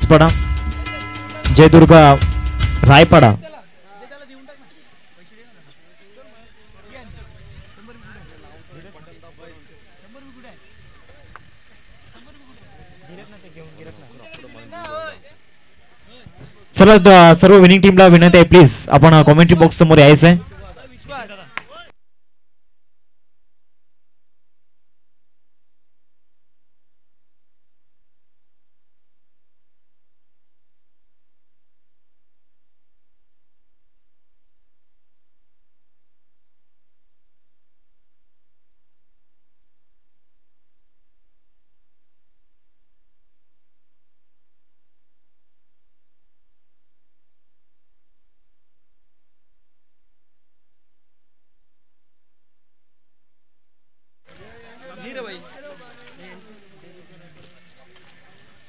सासपडा, जयदुर्गा रायपाडा, चला सर्व विनिंग टीमला विनंती आहे प्लीज आपण कॉमेंट्री बॉक्स समोर यायचं आहे.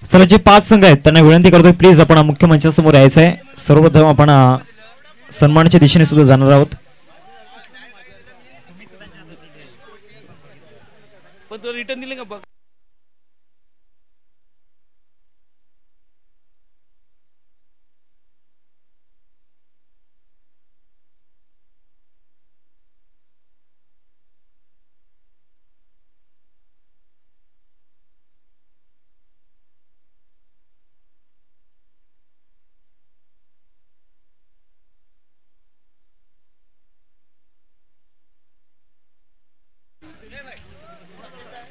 चला जे 5 संघ आहेत त्यांना विनंती करतोय प्लीज आपण मुख्य मंचासमोर यायचं आहे. सर्वप्रथम आपण सन्मानाच्या दिशेने सुद्धा जाणार आहोत. पण तो रिटर्न दिले का बघ.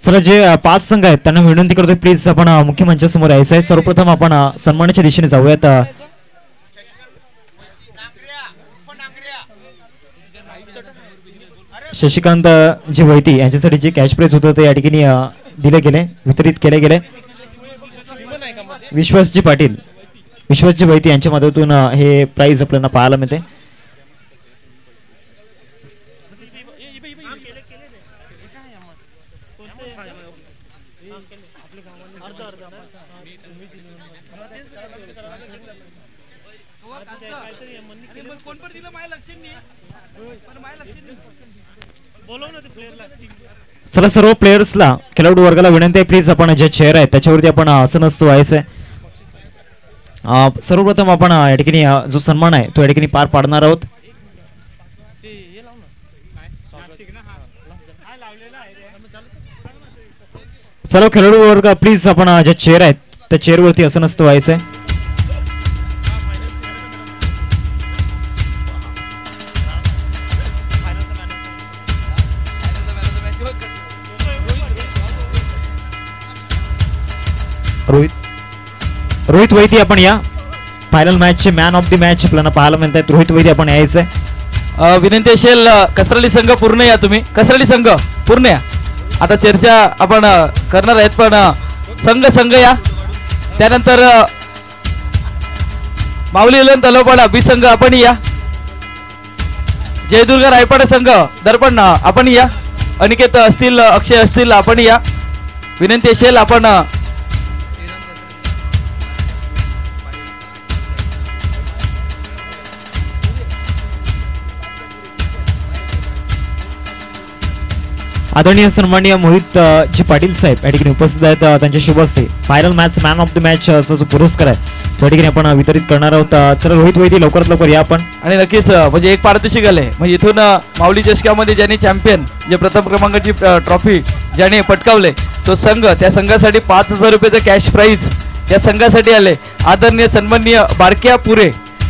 चला जे 5 संघ आहेत त्यांना विनंती करतोय प्लीज आपण मुख्य मंचासमोर यायचं आहे. सर्वप्रथम आपण सन्मानाच्या दिशेने जाऊयात. शशिकांत जी वैती यांच्यासाठी जे कॅश प्राइज होतं ते या ठिकाणी दिले गेले, वितरित केले गेले. विश्वासजी पाटील, विश्वासजी वैती यांच्या मदतीतून हे प्राइज आपल्याला पाहायला मिळते. चला सर्व प्लेयर्सला, खेळाडू वर्गाला विनंती आहे प्लीज आपण जे चेअर आहे त्याच्यावरती आपण आसन असतो व्हायचंय. सर्वप्रथम आपण या ठिकाणी जो सन्मान आहे तो या ठिकाणी पार पाडणार आहोत. चला खेळाडू वर्ग प्लीज आपण ज्या चेअर आहेत त्या चेअरवरती आसन असतो व्हायचंय. रोहित वैती आपण या फायनल मॅच चे मॅन ऑफ द मॅच आपल्याला पाहायला मिळतात. रोहित वैती आपण यायचंय. विनंती असेल कसरली संघ पूर्ण या, तुम्ही कसरली संघ पूर्ण या. आता चर्चा आपण करणार आहेत पण संघ या. त्यानंतर माऊली इलन तलोपाडा बी संघ आपण या. जयदुर्गा रायपाडा संघ दर्पण आपण या. अनिकेत असतील, अक्षय असतील आपण या. विनंती असेल आपण आदरणीय सन्माननीय मोहित जी पाटील साहेब या ठिकाणी उपस्थित आहेत. त्यांच्या शुभ हस्ते final match man of the match चा जो पुरस्कार आहे त्या ठिकाणी आपण वितरित करणार आहोत. चला रोहित वैती लवकरात लवकर या आपण. आणि नक्कीच म्हणजे एक पारितोषिक आले म्हणजे इथून माऊली चषकामध्ये ज्यांनी चॅम्पियन जे प्रथम क्रमांकाची ट्रॉफी ज्याने पटकावले तो संघ, त्या संघासाठी 5000 रुपयाचं कॅश प्राइज त्या संघासाठी आले. आदरणीय सन्माननीय बारक्या पुरे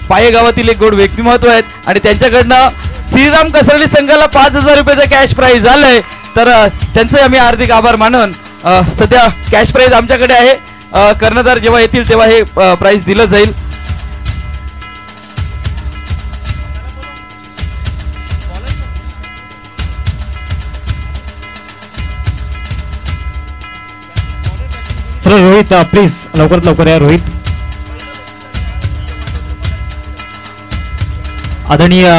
पाये गावातील एक गोड व्यक्तिमत्व आहेत आणि त्यांच्याकडनं श्रीराम कसरली संघाला 5000 रुपयाचं कॅश प्राइज आलंय. तर त्यांचे आम्ही हार्दिक आभार मानून सध्या कॅश प्राइज आमच्याकडे आहे. कर्णधार जेव्हा येतील तेव्हा हे प्राइज दिलं जाईल. चला रोहित प्लीज लवकरात लवकर या. रोहित आदरणीय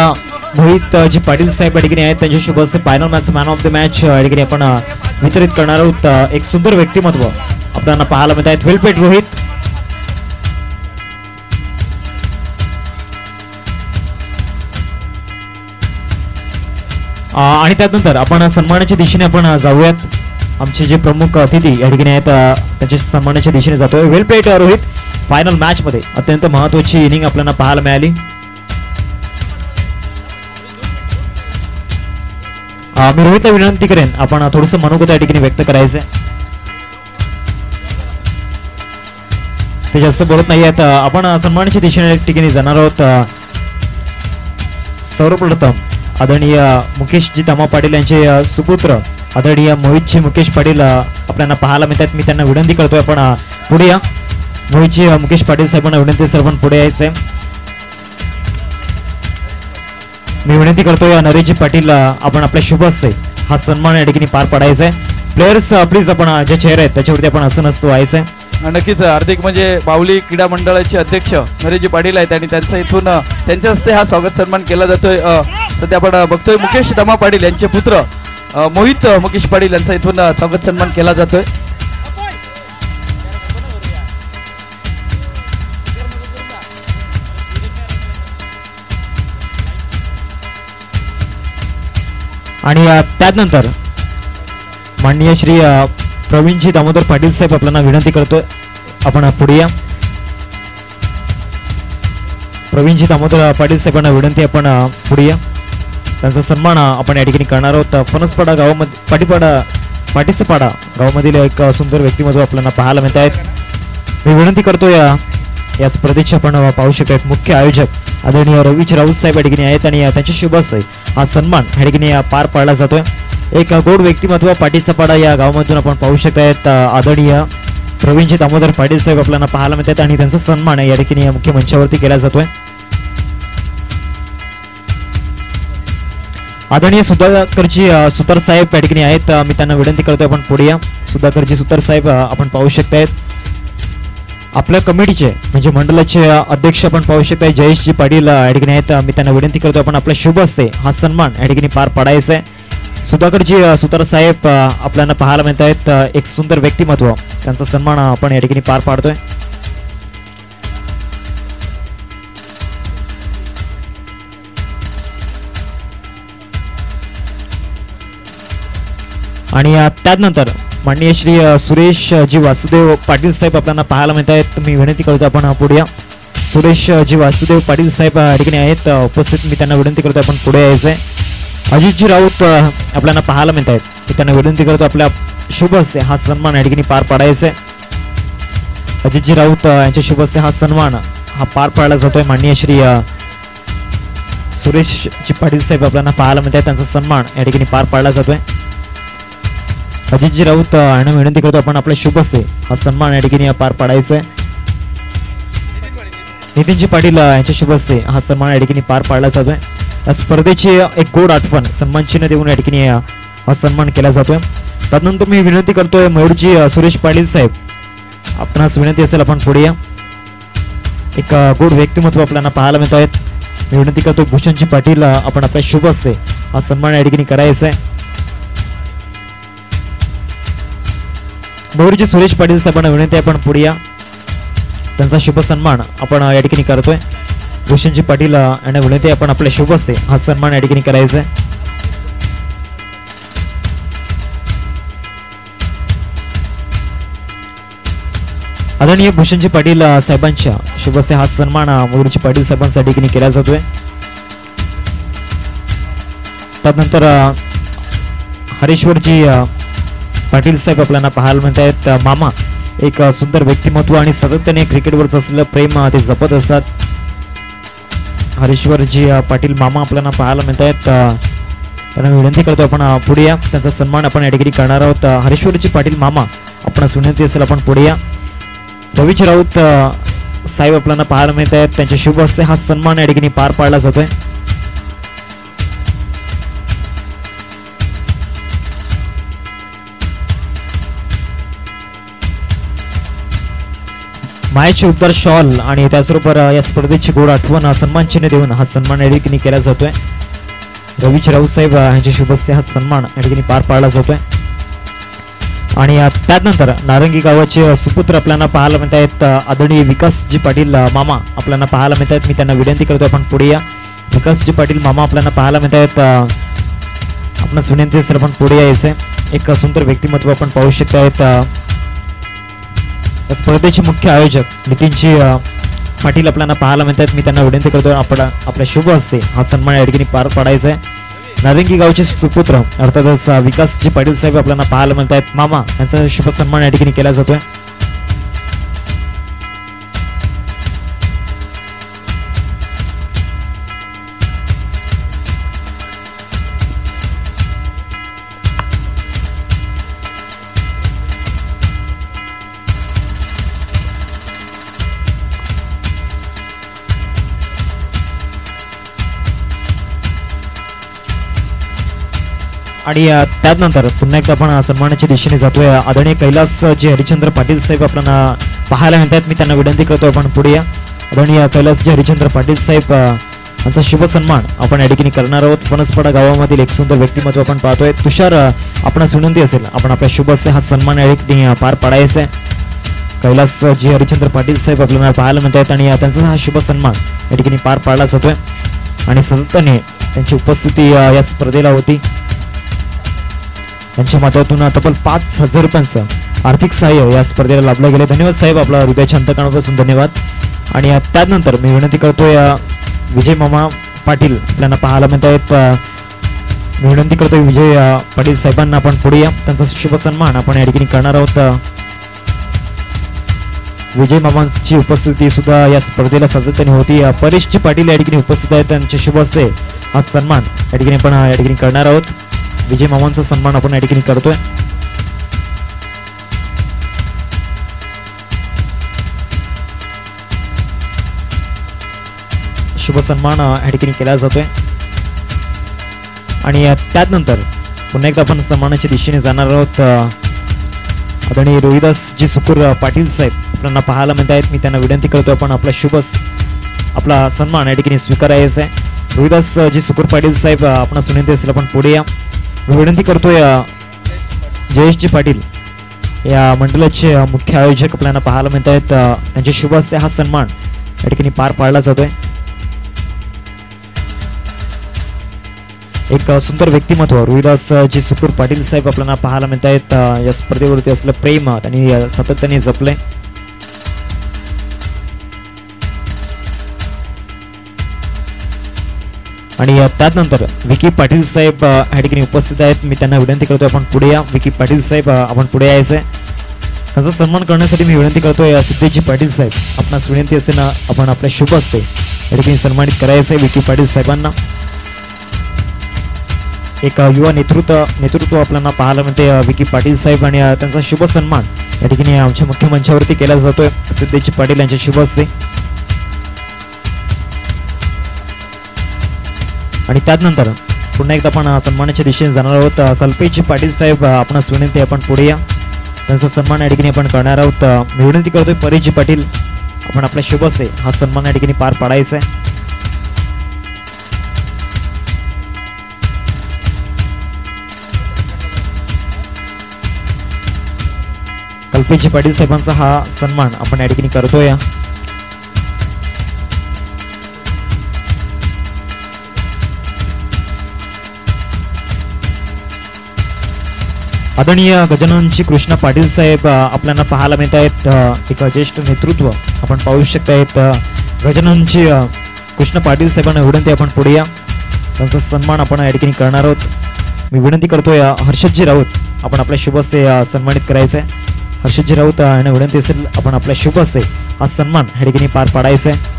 मोहित जी पाटील साहेब या ठिकाणी आहेत त्यांच्या शुभ हस्ते final match man of the match या ठिकाणी आपण वितरित करणार आहोत. एक सुंदर व्यक्तिमत्व आपल्याला पाहायला मिळत आहेत. वेलपेट रोहित. आणि त्यानंतर आपण सन्मानाच्या दिशेने आपण जाऊयात. आमचे जे प्रमुख अतिथी या ठिकाणी आहेत त्यांच्या सन्मानाच्या दिशेने जातोय. वेलपेट रोहित. फायनल मॅच मध्ये अत्यंत महत्वाची इनिंग आपल्याला पाहायला मिळाली. मी रोहितला विनंती करेन आपण थोडस मनोगत या ठिकाणी व्यक्त करायचंय. ते जास्त बोलत नाही आहेत. आपण सन्मानाच्या दिशेने या ठिकाणी जाणार आहोत. सर्वप्रथम आदरणीय मुकेशजी तमा पाटील यांचे सुपुत्र आदरणीय मोहितजी मुकेश पाटील आपल्याला पाहायला मिळतात. मी त्यांना विनंती करतोय आपण पुढे या. मोहितजी मुकेश पाटील साहेबांना विनंती सर आपण पुढे यायचंय. मी विनंती करतोय नरेशजी पाटील आपण आपल्या शुभ हस्ते हा सन्मान या ठिकाणी पार पाडायचा आहे. प्लेयर्स प्लीज आपण जे चेहरे आहेत त्याच्यावरती आपण असं नसतो व्हायचंय. नक्कीच हार्दिक म्हणजे माऊली क्रीडा मंडळाचे अध्यक्ष नरेशजी पाटील आहेत आणि त्यांचा इथून त्यांच्या हस्ते हा स्वागत सन्मान केला जातोय. सध्या आपण बघतोय मुकेश तमा पाटील यांचे पुत्र मोहित मुकेश पाटील यांचा इथून स्वागत सन्मान केला जातोय. आणि त्यानंतर माननीय श्री प्रवीणजी दामोदर पाटील साहेब आपल्याला विनंती करतोय आपण पुढे या. प्रवीणजी दामोदर पाटील साहेबांना विनंती आपण पुढे या. त्यांचा सन्मान आपण या ठिकाणी करणार आहोत. फणसपाडा गावामध्ये पाटीसपाडा गावामधील एक सुंदर व्यक्तिमत्व आपल्याला पाहायला मिळत आहेत. मी विनंती करतो या स्पर्धेचे आपण पाहू शकत मुख्य आयोजक आदरणीय रवीच राऊत साहेब या ठिकाणी आहेत आणि त्यांच्या शुभ हस्ते हा सन्मान या ठिकाणी पार पाडला जातोय. एक गोड व्यक्तिमत्व पाटीसपाडा या गावामधून आपण पाहू शकत. आदरणीय प्रवीणजी दामोदर पाटील साहेब आपल्याला पाहायला मिळतात आणि त्यांचा सन्मान या ठिकाणी मुख्य मंचावरती केला जातोय. आदरणीय सुधाकरजी सुतार साहेब या ठिकाणी आहेत. मी त्यांना विनंती करतोय आपण पुढे या. सुधाकरजी सुतार साहेब आपण पाहू शकतायत. आपल्या कमिटीचे म्हणजे मंडळाचे अध्यक्ष आपण पाहू शकताय जयेशजी पाटील या ठिकाणी आहेत. मी त्यांना विनंती करतो आपण आपल्या शुभ हस्ते हा सन्मान या ठिकाणी पार पाडायचा आहे. सुधाकरजी सुतार साहेब आपल्याला पाहायला मिळत आहेत. एक सुंदर व्यक्तिमत्व त्यांचा सन्मान आपण या ठिकाणी पार पाडतोय. आणि त्यानंतर माननीय श्री सुरेश जी वासुदेव पाटील साहेब आपल्याला पाहायला मिळत आहेत. तुम्ही विनंती करतो आपण पुढे या. सुरेश जी वासुदेव पाटील साहेब या ठिकाणी आहेत उपस्थित. मी त्यांना विनंती करतो आपण पुढे यायचंय. अजितजी राऊत आपल्याला पाहायला मिळत आहेत. मी त्यांना विनंती करतो आपल्या शुभ हस्ते हा सन्मान या ठिकाणी पार पाडायचा आहे. अजितजी राऊत यांच्या शुभ हस्ते हा सन्मान हा पार पाडला जातोय. माननीय श्री सुरेशजी पाटील साहेब आपल्याला पाहायला मिळत आहेत. त्यांचा सन्मान या ठिकाणी पार पाडला जातोय. अजितजी राऊत यांना विनंती करतो आपण आपल्या शुभ हस्ते हा सन्मान या ठिकाणी पार पाडायचा आहे. नितीनजी पाटील यांच्या शुभ हस्ते हा सन्मान या ठिकाणी पार पाडला जातोय. या स्पर्धेची एक गोड आठवण सन्मान चिन्ह देऊन या ठिकाणी हा सन्मान केला जातोय. त्यानंतर मी विनंती करतोय मयूरजी सुरेश पाटील साहेब आपणास विनंती असेल आपण पुढे या. एक गोड व्यक्तिमत्व आपल्याला पाहायला मिळत आहेत. मी विनंती करतो भूषणजी पाटील आपण आपल्या शुभ हस्ते हा सन्मान या ठिकाणी करायचा आहे. मयूरजी सुरेश पाटील साहेबांना विनंती आपण पुढे या. त्यांचा शुभ सन्मान आपण या ठिकाणी करतोय. भूषणजी पाटील यांना विनंती आपण आपल्या शुभ हस्ते हा सन्मान या ठिकाणी करायचा आहे. आदरणीय भूषणजी पाटील साहेबांच्या शुभ हस्ते हा सन्मान मयूरजी पाटील साहेबांच्या ठिकाणी केला जातोय. त्यानंतर हरेश्वरजी पाटील साहेब आपल्याला पाहायला मिळत आहेत. मामा एक सुंदर व्यक्तिमत्व आणि सातत्याने क्रिकेटवरच असलेलं प्रेम ते जपत असतात. हरेश्वरजी पाटील मामा आपल्याला पाहायला मिळत आहेत. त्यांना विनंती करतो आपण पुढे या. त्यांचा सन्मान आपण या ठिकाणी करणार आहोत. हरेश्वरजी पाटील मामा आपणास विनंती असेल आपण पुढे या. रवीच राऊत साहेब आपल्याला पाहायला मिळत आहेत. त्यांच्या शुभ हस्ते हा सन्मान या ठिकाणी पार पाडला जातोय. मायाचे उद्धार शॉल आणि त्याचबरोबर या स्पर्धेची गोड आठवण सन्मान चिन्ह देऊन हा सन्मान या ठिकाणी केला जातोय. रवीच राऊत साहेब यांच्या शुभ हस्ते हा सन्मान या ठिकाणी पार पाडला जातोय. आणि त्यानंतर नारंगी गावाचे सुपुत्र आपल्याला पाहायला मिळत आहेत. आदरणीय विकासजी पाटील मामा आपल्याला पाहायला मिळत आहेत. मी त्यांना विनंती करतो आपण पुढे या. विकासजी पाटील मामा आपल्याला पाहायला मिळत आहेत. आपणास विनंती असेल आपण पुढे यायचंय. एक सुंदर व्यक्तिमत्व आपण पाहू शकत आहेत. या स्पर्धेचे मुख्य आयोजक नितीनजी पाटील आपल्याला पाहायला मिळतात. मी त्यांना विनंती करतो आपण आपल्या शुभ हस्ते हा सन्मान या ठिकाणी पार पाडायचा आहे. नारंगी गावचे सुपुत्र अर्थातच विकासजी पाटील साहेब आपल्याला पाहायला मिळत आहेत. मामा यांचा शुभ सन्मान या ठिकाणी केला जातोय. आणि त्यानंतर पुन्हा एकदा आपण सन्मानाच्या दिशेने जातोय. आदरणीय कैलास जी हरिचंद्र पाटील साहेब आपल्याला पाहायला मिळतात. मी त्यांना विनंती करतो आपण पुढे या. आदरणीय कैलास जी हरिचंद्र पाटील साहेब यांचा शुभ सन्मान आपण या ठिकाणी करणार आहोत. फणसपाडा गावामधील एक सुंदर व्यक्तिमत्व आपण पाहतोय. तुषार आपणास विनंती असेल आपण आपल्या शुभ हस्ते हा सन्मान या ठिकाणी पार पाडायचा आहे. कैलास जी हरिचंद्र पाटील साहेब आपल्याला पाहायला मिळतात आणि त्यांचा हा शुभ सन्मान या ठिकाणी पार पाडला जातोय. आणि सततने त्यांची उपस्थिती या स्पर्धेला होती. त्यांच्या माध्यमातून तब्बल 5,000 रुपयांचं आर्थिक सहाय्य या स्पर्धेला लाभलं गेले. धन्यवाद साहेब, आपला हृदयाच्या अंतकरणापासून धन्यवाद. आणि त्यानंतर मी विनंती करतोय विजय मामा पाटील आपल्याला पाहायला मिळत आहेत. मी विनंती करतोय विजय पाटील साहेबांना आपण पुढे या. त्यांचा शुभ सन्मान आपण या ठिकाणी करणार आहोत. विजय मामांची उपस्थिती सुद्धा या स्पर्धेला सातत्याने होती. परेशजी पाटील या ठिकाणी उपस्थित आहेत. त्यांच्या शुभ हस्ते हा सन्मान या ठिकाणी आपण या ठिकाणी करणार आहोत. विजय मामांचा सन्मान आपण या ठिकाणी करतोय. शुभ सन्मान या ठिकाणी केला जातोय. आणि त्यानंतर पुन्हा एकदा आपण सन्मानाच्या दिशेने जाणार आहोत. आदरणीय रोहिदास जी सुकुर पाटील साहेब आपल्याला पाहायला मिळत आहेत. मी त्यांना विनंती करतो आपण आपला सन्मान या ठिकाणी स्वीकारायचा आहे. रोहिदास जी सुकुर पाटील साहेब आपण विनंती असेल आपण पुढे या. मी विनंती करतोय जयेशजी पाटील या मंडळाचे मुख्य आयोजक आपल्याला पाहायला मिळत आहेत. त्यांच्या शुभ हस्ते हा सन्मान या ठिकाणी पार पाडला जातोय. एक सुंदर व्यक्तिमत्व रोहिदास जी सुकुर पाटील साहेब आपल्याला पाहायला मिळत आहेत. या स्पर्धेवरती असलं प्रेम त्यांनी सातत्याने जपलंय. आणि त्यानंतर विकी पाटील साहेब या ठिकाणी उपस्थित आहेत. मी त्यांना विनंती करतोय आपण पुढे या. विकी पाटील साहेब आपण पुढे यायचंय. त्यांचा सन्मान करण्यासाठी मी विनंती करतोय सिद्धेजी पाटील साहेब आपणास विनंती असेल ना आपण आपल्या शुभ हस्ते या ठिकाणी सन्मानित करायचं आहे विकी पाटील साहेबांना. एक युवा नेतृत्व आपल्याला पाहायला मिळते विकी पाटील साहेब आणि त्यांचा शुभ सन्मान या ठिकाणी आमच्या मुख्य मंचावरती केला जातोय सिद्धेजी पाटील यांच्या शुभ हस्ते. आणि त्यानंतर पुन्हा एकदा आपण सन्मानाच्या दिशेने जाणार आहोत. कल्पेशजी पाटील साहेब आपणास विनंती आपण पुढे या. त्यांचा सन्मान या ठिकाणी आपण करणार आहोत. मी विनंती करतोय परेशजी पाटील आपण आपल्या शुभ हस्ते हा सन्मान या ठिकाणी पार पाडायचा आहे. कल्पेशजी पाटील साहेबांचा हा सन्मान आपण या ठिकाणी करतोय. आदरणीय गजाननजी कृष्णा पाटील साहेब आपल्याला पाहायला मिळत आहेत. एक ज्येष्ठ नेतृत्व आपण पाहू शकता. गजाननजी कृष्णा पाटील साहेबांना विनंती आपण पुढे या. त्यांचा सन्मान आपण या ठिकाणी करणार आहोत. मी विनंती करतोय हर्षदजी राऊत आपण आपल्या शुभ हस्ते सन्मानित करायचं आहे. हर्षदजी राऊत यांना विनंती असेल आपण आपल्या शुभ हस्ते हा सन्मान या ठिकाणी पार पाडायचा आहे.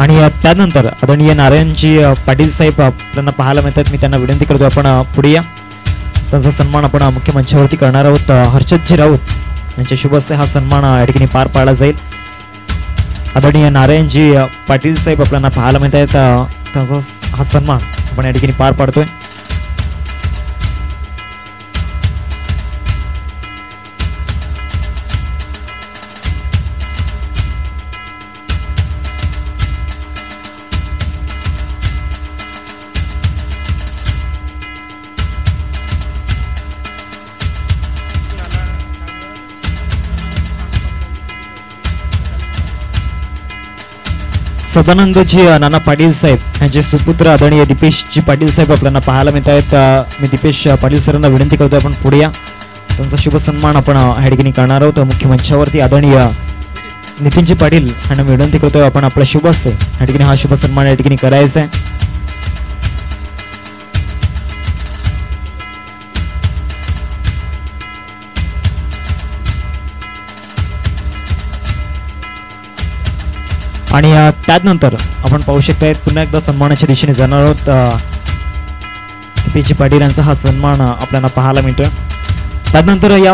आणि त्यानंतर आदरणीय नारायणजी पाटील साहेब आपल्याला पाहायला मिळतात. मी त्यांना विनंती करतो आपण पुढे या. त्यांचा सन्मान आपण मुख्य मंचावरती करणार आहोत. हर्षदजी राऊत यांच्या शुभ हस्ते हा सन्मान या ठिकाणी पार पाडला जाईल. आदरणीय नारायणजी पाटील साहेब आपल्याला पाहायला मिळत आहेत. त्यांचा हा सन्मान आपण या ठिकाणी पार पाडतोय. सदानंदजी नाना पाटील साहेब यांचे सुपुत्र आदरणीय दीपेशजी पाटील साहेब आपल्याला पाहायला मिळत आहेत. मी दीपेश पाटील सरांना विनंती करतोय आपण पुढे या. त्यांचा शुभ सन्मान आपण ह्या ठिकाणी करणार आहोत. मुख्य मंचावरती आदरणीय नितीनजी पाटील यांना विनंती करतोय आपण आपला शुभ असते ह्या ठिकाणी हा शुभ सन्मान या ठिकाणी करायचा आहे. आणि त्यानंतर आपण पाहू शकताय पुन्हा एकदा सन्मानाच्या दिशेने जाणार आहोत. दीपेशजी पाटील यांचा हा सन्मान आपल्याला पाहायला मिळतोय. त्यानंतर या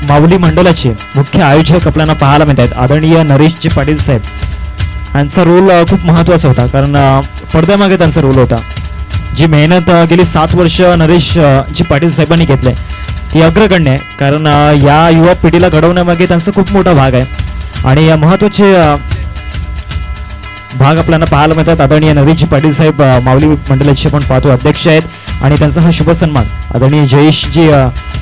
माऊली मंडळाचे मुख्य आयोजक आपल्याला पाहायला मिळत आहेत आदरणीय नरेशजी पाटील साहेब यांचा रोल खूप महत्त्वाचा होता, कारण पडद्यामागे त्यांचा रोल होता. जी मेहनत गेली 7 वर्ष नरेश जी पाटील साहेबांनी घेतले ती अग्रगण्य आहे, कारण या युवा पिढीला घडवण्यामागे त्यांचा खूप मोठा भाग आहे. आणि या महत्त्वाचे भाग आपल्याला पाहायला मिळतात. आदरणीय नरेशजी पाटील साहेब माऊली मंडळाचे आपण पाहतो अध्यक्ष आहेत आणि त्यांचा हा शुभ सन्मान आदरणीय जयेशजी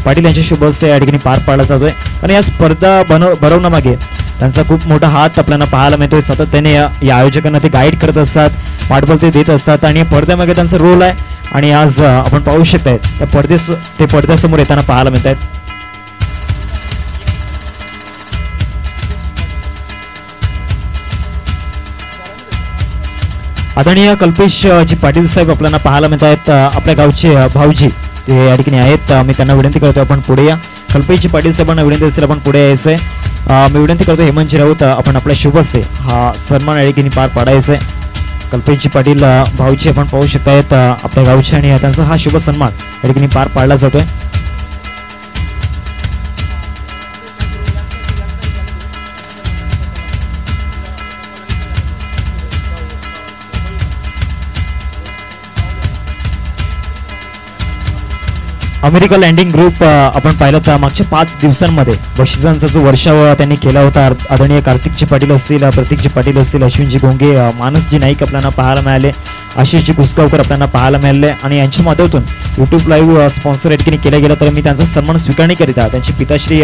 पाटील यांच्या शुभ हस्ते या ठिकाणी पार पाडला जातोय. आणि या स्पर्धा भरवण्यामागे त्यांचा खूप मोठा हात आपल्याला पाहायला मिळतोय. सातत्याने या आयोजकांना ते गाईड करत असतात, पाठबळ ते देत असतात आणि पडद्यामागे त्यांचा रोल आहे. आणि आज आपण पाहू शकताय ते पडद्यासमोर येताना पाहायला मिळत आहेत. आदरणीय कल्पेश जी पाटील साहेब आपल्याला पाहायला मिळत आहेत. आपल्या गावचे भाऊजी ते या ठिकाणी आहेत. मी त्यांना विनंती करतो आपण पुढे या. कल्पेशजी पाटील साहेबांना विनंती असेल आपण पुढे यायचं आहे. मी विनंती करतो हेमंतजी राऊत आपण आपल्या शुभ असते हा सन्मान या ठिकाणी पार पाडायचा आहे. कल्पेशजी पाटील भाऊजी आपण पाहू शकतायत आपल्या गावचे आणि त्यांचा हा शुभ सन्मान या ठिकाणी पार पाडला जातोय. अमेरिका लँडिंग ग्रुप आपण पाहिलं तर मागच्या 5 दिवसांमध्ये बक्षिसांचा जो वर्षाव त्यांनी केला होता. आदरणीय कार्तिकजी पाटील असतील, प्रतीकजी पाटील असतील, अश्विनजी गोंगे, मानसजी नाईक आपल्याला पाहायला मिळाले, आशिषजी कुसगावकर आपल्याला पाहायला मिळाले आणि यांच्या माध्यमातून यूट्यूब लाईव्ह स्पॉन्सर या ठिकाणी केला गेला. तर मी त्यांचा सन्मान स्वीकारण्याकरिता त्यांचे पिताश्री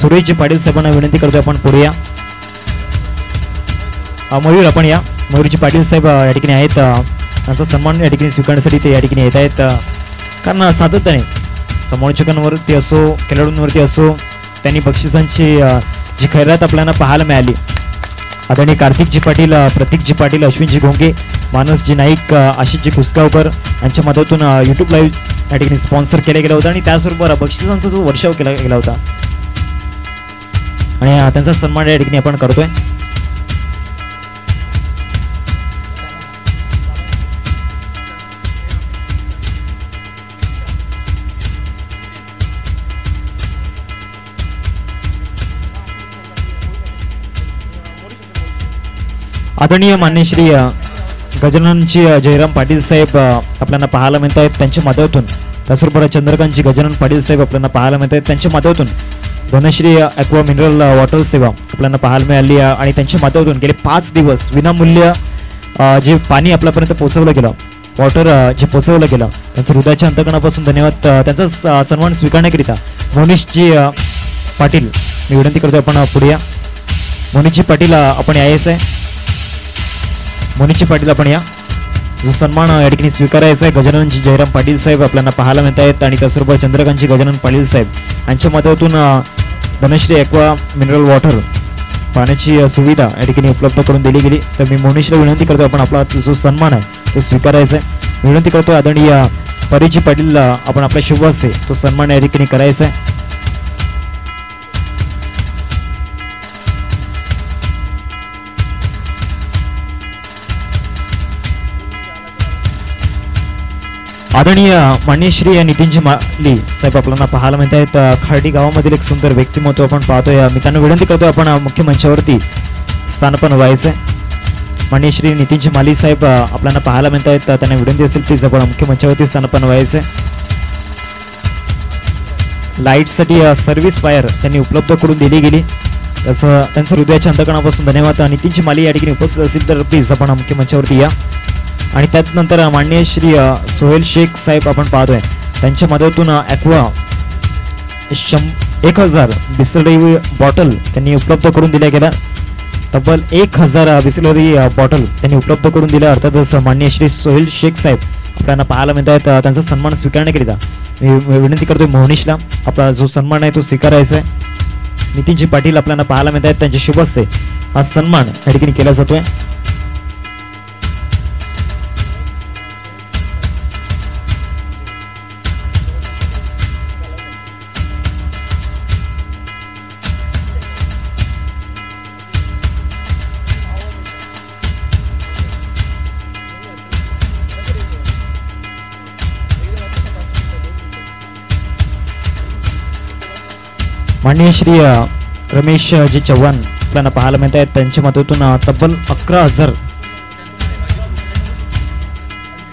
सुरेशजी पाटील साहेबांना विनंती करतोय आपण पुढे या. मयूर आपण या. मयूरजी पाटील साहेब या ठिकाणी आहेत. त्यांचा सन्मान या ठिकाणी स्वीकारण्यासाठी ते या ठिकाणी येत आहेत. कारण सातत्याने समालोचकांवरती असो खेळाडूंवरती असो त्यांनी बक्षिसांची जी खैरात आपल्याला पाहायला मिळाली. आदरणीय कार्तिकजी पाटील, प्रतीकजी पाटील, अश्विनजी घोंगे, मानसजी नाईक, आशिषजी कुसगावकर यांच्या मदतीतून यूट्यूब लाईव्ह या ठिकाणी स्पॉन्सर केला गेला होता आणि त्याचबरोबर बक्षिसांचा जो वर्षाव केला गेला होता आणि त्यांचा सन्मान या ठिकाणी आपण करतोय. आदरणीय मान्य श्री गजाननजी जयराम पाटील साहेब आपल्याला पाहायला मिळत आहेत त्यांच्या माध्यमातून. त्याचबरोबर चंद्रकांतजी गजानन पाटील साहेब आपल्याला पाहायला मिळत आहेत त्यांच्या माध्यमातून. धनश्री ॲक्वा मिनरल वॉटर सेवा आपल्याला पाहायला मिळाली आणि त्यांच्या माध्यमातून गेले 5 दिवस विनामूल्य जे पाणी आपल्यापर्यंत पोहोचवलं गेलं, वॉटर जे पोहोचवलं गेलं, त्यांचं हृदयाच्या अंतकणापासून धन्यवाद. त्यांचा सन्मान स्वीकारण्याकरिता मोनिशजी पाटील मी विनंती करतोय आपण पुढे या. मोनिशजी पाटील आपण यायचं आहे. मोनिशजी पाटील आपण या. जो सन्मान या ठिकाणी स्वीकारायचा आहे गजाननजी जयराम पाटील साहेब आपल्याला पाहायला मिळत आहेत आणि त्याचबरोबर चंद्रकांतजी गजानन पाटील साहेब यांच्या माध्यमातून धनश्री ॲक्वा मिनरल वॉटर पाण्याची सुविधा या ठिकाणी उपलब्ध करून दिली गेली. तर मी मोनिशला विनंती करतो आपण आपला जो सन्मान आहे तो स्वीकारायचा आहे. विनंती करतो आदरणीय परीजी पाटील आपण आपल्या शुभ हस्ते तो सन्मान या ठिकाणी करायचा आहे. आदरणीय मान्यश्री नितीनजी माली साहेब आपल्याला पाहायला मिळत आहेत. खार्डी गावामधील एक सुंदर व्यक्तिमत्व आपण पाहतोय. मी त्यांना विनंती करतो आपण मुख्य मंचावरती स्थानपन्न व्हायचं आहे. मान्यश्री नितीनजी माली साहेब आपल्याला पाहायला मिळत आहेत. त्यांना विनंती असेल प्लीज आपण मुख्य मंचावरती स्थानपन्न व्हायचं आहे. लाईटसाठी सर्व्हिस वायर त्यांनी उपलब्ध करून दिली गेली. त्यांचं हृदयाच्या अंतकणापासून धन्यवाद. नितीनजी माली या ठिकाणी उपस्थित असतील तर प्लीज आपण मुख्य मंचावरती या. आणि त्यानंतर माननीय श्री सोहेल शेख साहेब आपण पाहतोय त्यांच्या मदतीतून ॲक्वा 1000 बिसलरी बॉटल त्यांनी उपलब्ध करून दिल्या गेल्या. तब्बल 1000 बिसलरी बॉटल त्यांनी उपलब्ध करून दिल्या. अर्थातच माननीय श्री सोहेल शेख साहेब आपल्याला पाहायला मिळत आहेत. त्यांचा सन्मान स्वीकारण्याकरिता मी विनंती करतोय मोहनीशला आपला जो सन्मान आहे तो स्वीकारायचा आहे. नितीनजी पाटील आपल्याला पाहायला मिळत आहेत, त्यांचे शुभ हस्ते हा सन्मान या ठिकाणी केला जातोय. माननीय श्री रमेशजी चव्हाण आपल्याला पाहायला मिळत आहेत, त्यांच्या माध्यमातून तब्बल 11,000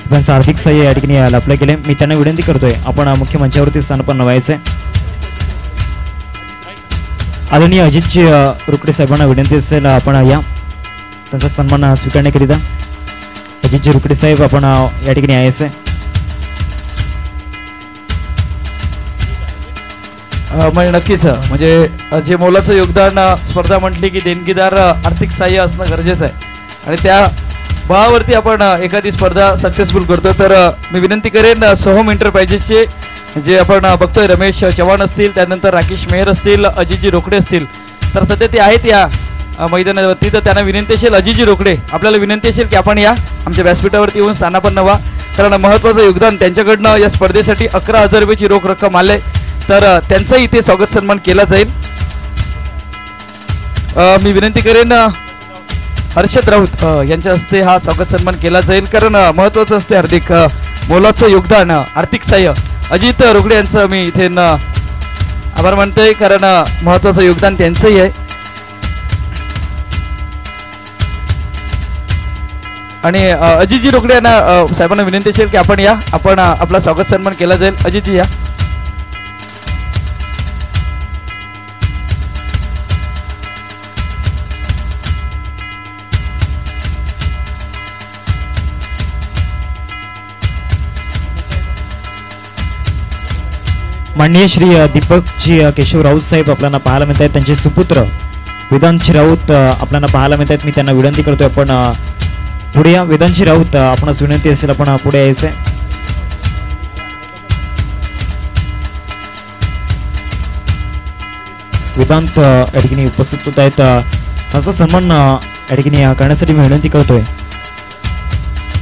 त्यांचं आर्थिक सहाय्य या ठिकाणी अप्लाय केले. मी त्यांना विनंती करतोय आपण मुख्य मंचावरती स्थानपन्न व्हायचंय. आदरणीय अजितजी रुकडे साहेबांना विनंती असेल आपण या त्यांचा सन्मान स्वीकारण्याकरिता. अजितजी रुकडे साहेब आपण या ठिकाणी यायचंय. म्हणजे नक्कीच म्हणजे जे मोलाचं योगदान स्पर्धा म्हटली की देणगीदार आर्थिक सहाय्य असणं गरजेचं आहे आणि त्या बळावरती आपण एखादी स्पर्धा सक्सेसफुल करतो. तर मी विनंती करेन सोहम एंटरप्राइजेसचे जे आपण बघतोय रमेश चव्हाण असतील, त्यानंतर राकेश मेहर असतील, अजितजी रोकडे असतील, तर सध्या ते आहेत या मैदानावरती. तर त्यांना विनंती असेल, अजितजी रोकडे आपल्याला विनंती असेल की आपण या आमच्या व्यासपीठावरती येऊन स्थानापन्न व्हा, कारण महत्त्वाचं योगदान त्यांच्याकडनं या स्पर्धेसाठी 11,000 रुपयाची रोख रक्कम आले. तर त्यांचाही इथे स्वागत सन्मान केला जाईल. मी विनंती करेन हर्षद राऊत यांच्या हस्ते हा स्वागत सन्मान केला जाईल, कारण महत्त्वाचं असते हार्दिक मोलाचं योगदान आर्थिक सहाय्य. अजित रोकडे यांचं मी इथे आभार मानतोय, कारण महत्त्वाचं योगदान त्यांचंही आहे. आणि अजितजी रोकडे यांना साहेबांना विनंती असेल की आपण या, आपण आपला स्वागत सन्मान केला जाईल. अजितजी या. माननीय श्री दीपकजी केशव राऊत साहेब आपल्याला पाहायला मिळत आहेत, त्यांचे सुपुत्र वेदांतजी राऊत आपल्याला पाहायला मिळत आहेत. मी त्यांना विनंती करतोय आपण पुढे या. वेदांतजी राऊत आपणास विनंती असेल आपण पुढे यायचंय. वेदांत या ठिकाणी उपस्थित होत आहेत, त्यांचा सन्मान या ठिकाणी करण्यासाठी मी विनंती करतोय.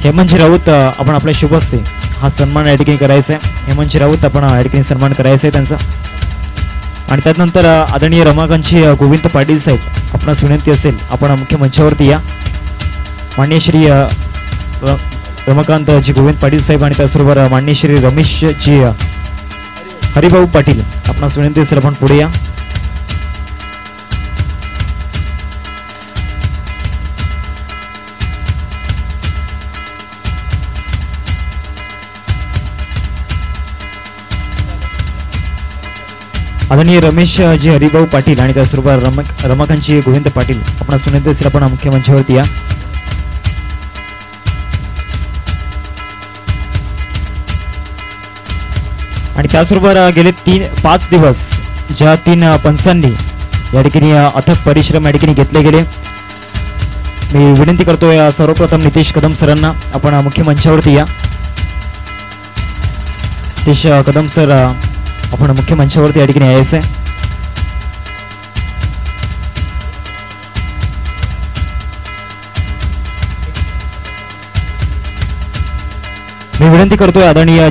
हेमंतजी राऊत आपण आपल्या शुभ हस्ते हा सन्मान या ठिकाणी करायचा आहे. हेमंतजी राऊत आपण या ठिकाणी सन्मान करायचा आहे त्यांचा. आणि त्यानंतर आदरणीय रमाकांतजी गोविंद पाटील साहेब आपणास विनंती असेल आपण मुख्य मंचावरती या. माननीय श्री रमाकांतजी गोविंद पाटील साहेब आणि त्याचबरोबर माननीय श्री रमेशजी हरिभाऊ पाटील आपणास विनंती असेल आपण पुढे या. आदरणीय रमेशजी हरिभाऊ पाटील आणि त्याचबरोबर रमाकांतजी गोविंद पाटील आपणास विनंती असेल आपण मुख्य मंचावरती या. आणि त्याचबरोबर गेले 5 दिवस ज्या 3 पंचांनी या ठिकाणी अथक परिश्रम या ठिकाणी घेतले गेले, मी विनंती करतोय सर्वप्रथम नितेश कदम सरांना आपण मुख्य मंचावरती या. नितेश कदम सर आपण मुख्य मंचावरती या ठिकाणी यायचं आहे. मी विनंती करतोय आदरणीय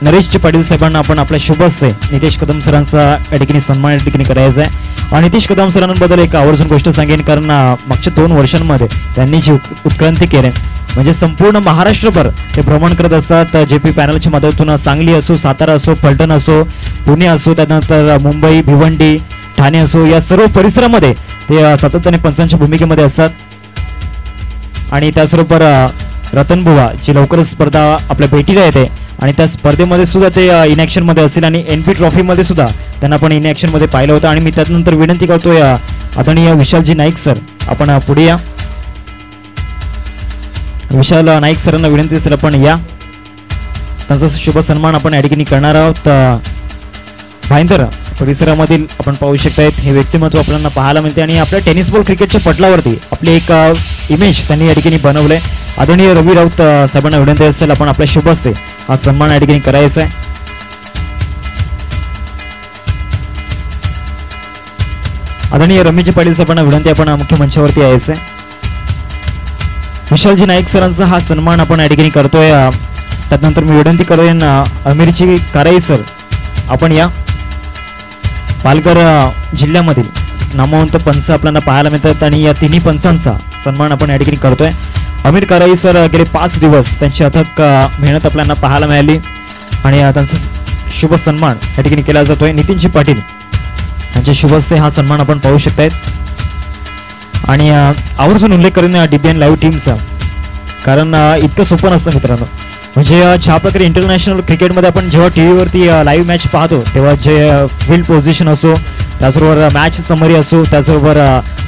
नरेशजी पाटील साहेबांना आपण आपल्या शुभ हस्ते नितेश कदम सरांचा या ठिकाणी सन्मान या ठिकाणी करायचा आहे. आणि नितेश कदम सरांबद्दल एक आवर्जून गोष्ट सांगेन, कारण मागच्या 2 वर्षांमध्ये त्यांनी जी उत्क्रांती केली म्हणजे संपूर्ण महाराष्ट्रभर ते भ्रमण करत असतात. JP पॅनलच्या मदतीतून सांगली असो, सातारा असो, फलटण असो, पुणे असो, त्यानंतर मुंबई, भिवंडी, ठाणे असो, या सर्व परिसरामध्ये ते सातत्याने पंचांच्या भूमिकेमध्ये असतात. आणि त्याचबरोबर रतनबुवा जी लवकरच स्पर्धा आपल्या भेटीला येते आणि त्या स्पर्धेमध्ये सुद्धा ते इनॅक्शन मध्ये असतील आणि NP ट्रॉफी मध्ये सुद्धा त्यांना आपण इनॅक्शन मध्ये पाहिलं होतं. आणि मी त्यानंतर विनंती करतोय आदरणीय विशालजी नाईक सर आपण पुढे या. विशाल नाईक सरांना विनंती असेल आपण या, त्यांचा शुभ सन्मान आपण या ठिकाणी करणार आहोत. भाईंदर परिसरामधील आपण पाहू शकतायत हे व्यक्तिमत्व आपल्याला पाहायला मिळते आणि आपल्या टेनिस बॉल क्रिकेटच्या पटलावरती आपली एक इमेज त्यांनी या ठिकाणी बनवलंय. आदरणीय रवी राऊत साहेबांना विनंती असेल आपण आपल्या शुभ हस्ते हा सन्मान या ठिकाणी करायचा आहे. आदरणीय रमेशजी पाटील साहेबांना विनंती आपण मुख्य मंचावरती यायचं आहे. विशालजी नाईक सरांचा हा सन्मान आपण या ठिकाणी करतोय. त्यानंतर मी विनंती करेन अमीरची काराई सर आपण या. पालघर जिल्ह्यामधील नामवंत पंच आपल्याला पाहायला मिळतात आणि या तिन्ही पंचांचा सन्मान आपण या ठिकाणी करतोय. अमीर काराई सर गेले 5 दिवस त्यांची अथक मेहनत आपल्याला पाहायला मिळाली आणि त्यांचा शुभ सन्मान या ठिकाणी केला जातोय. नितीनजी पाटील यांच्या शुभ हस्ते हा सन्मान आपण पाहू शकतायत आणि आवर्जून उल्लेख करून DBN लाईव्ह टीमचा, कारण इतकं सोपं नसतं मित्रांनो. म्हणजे ज्या प्रकारे इंटरनॅशनल क्रिकेटमध्ये आपण जेव्हा टी व्हीवरती लाईव्ह मॅच पाहतो तेव्हा जे फील्ड पोझिशन असो, त्याचबरोबर मॅच समरी असो, त्याचबरोबर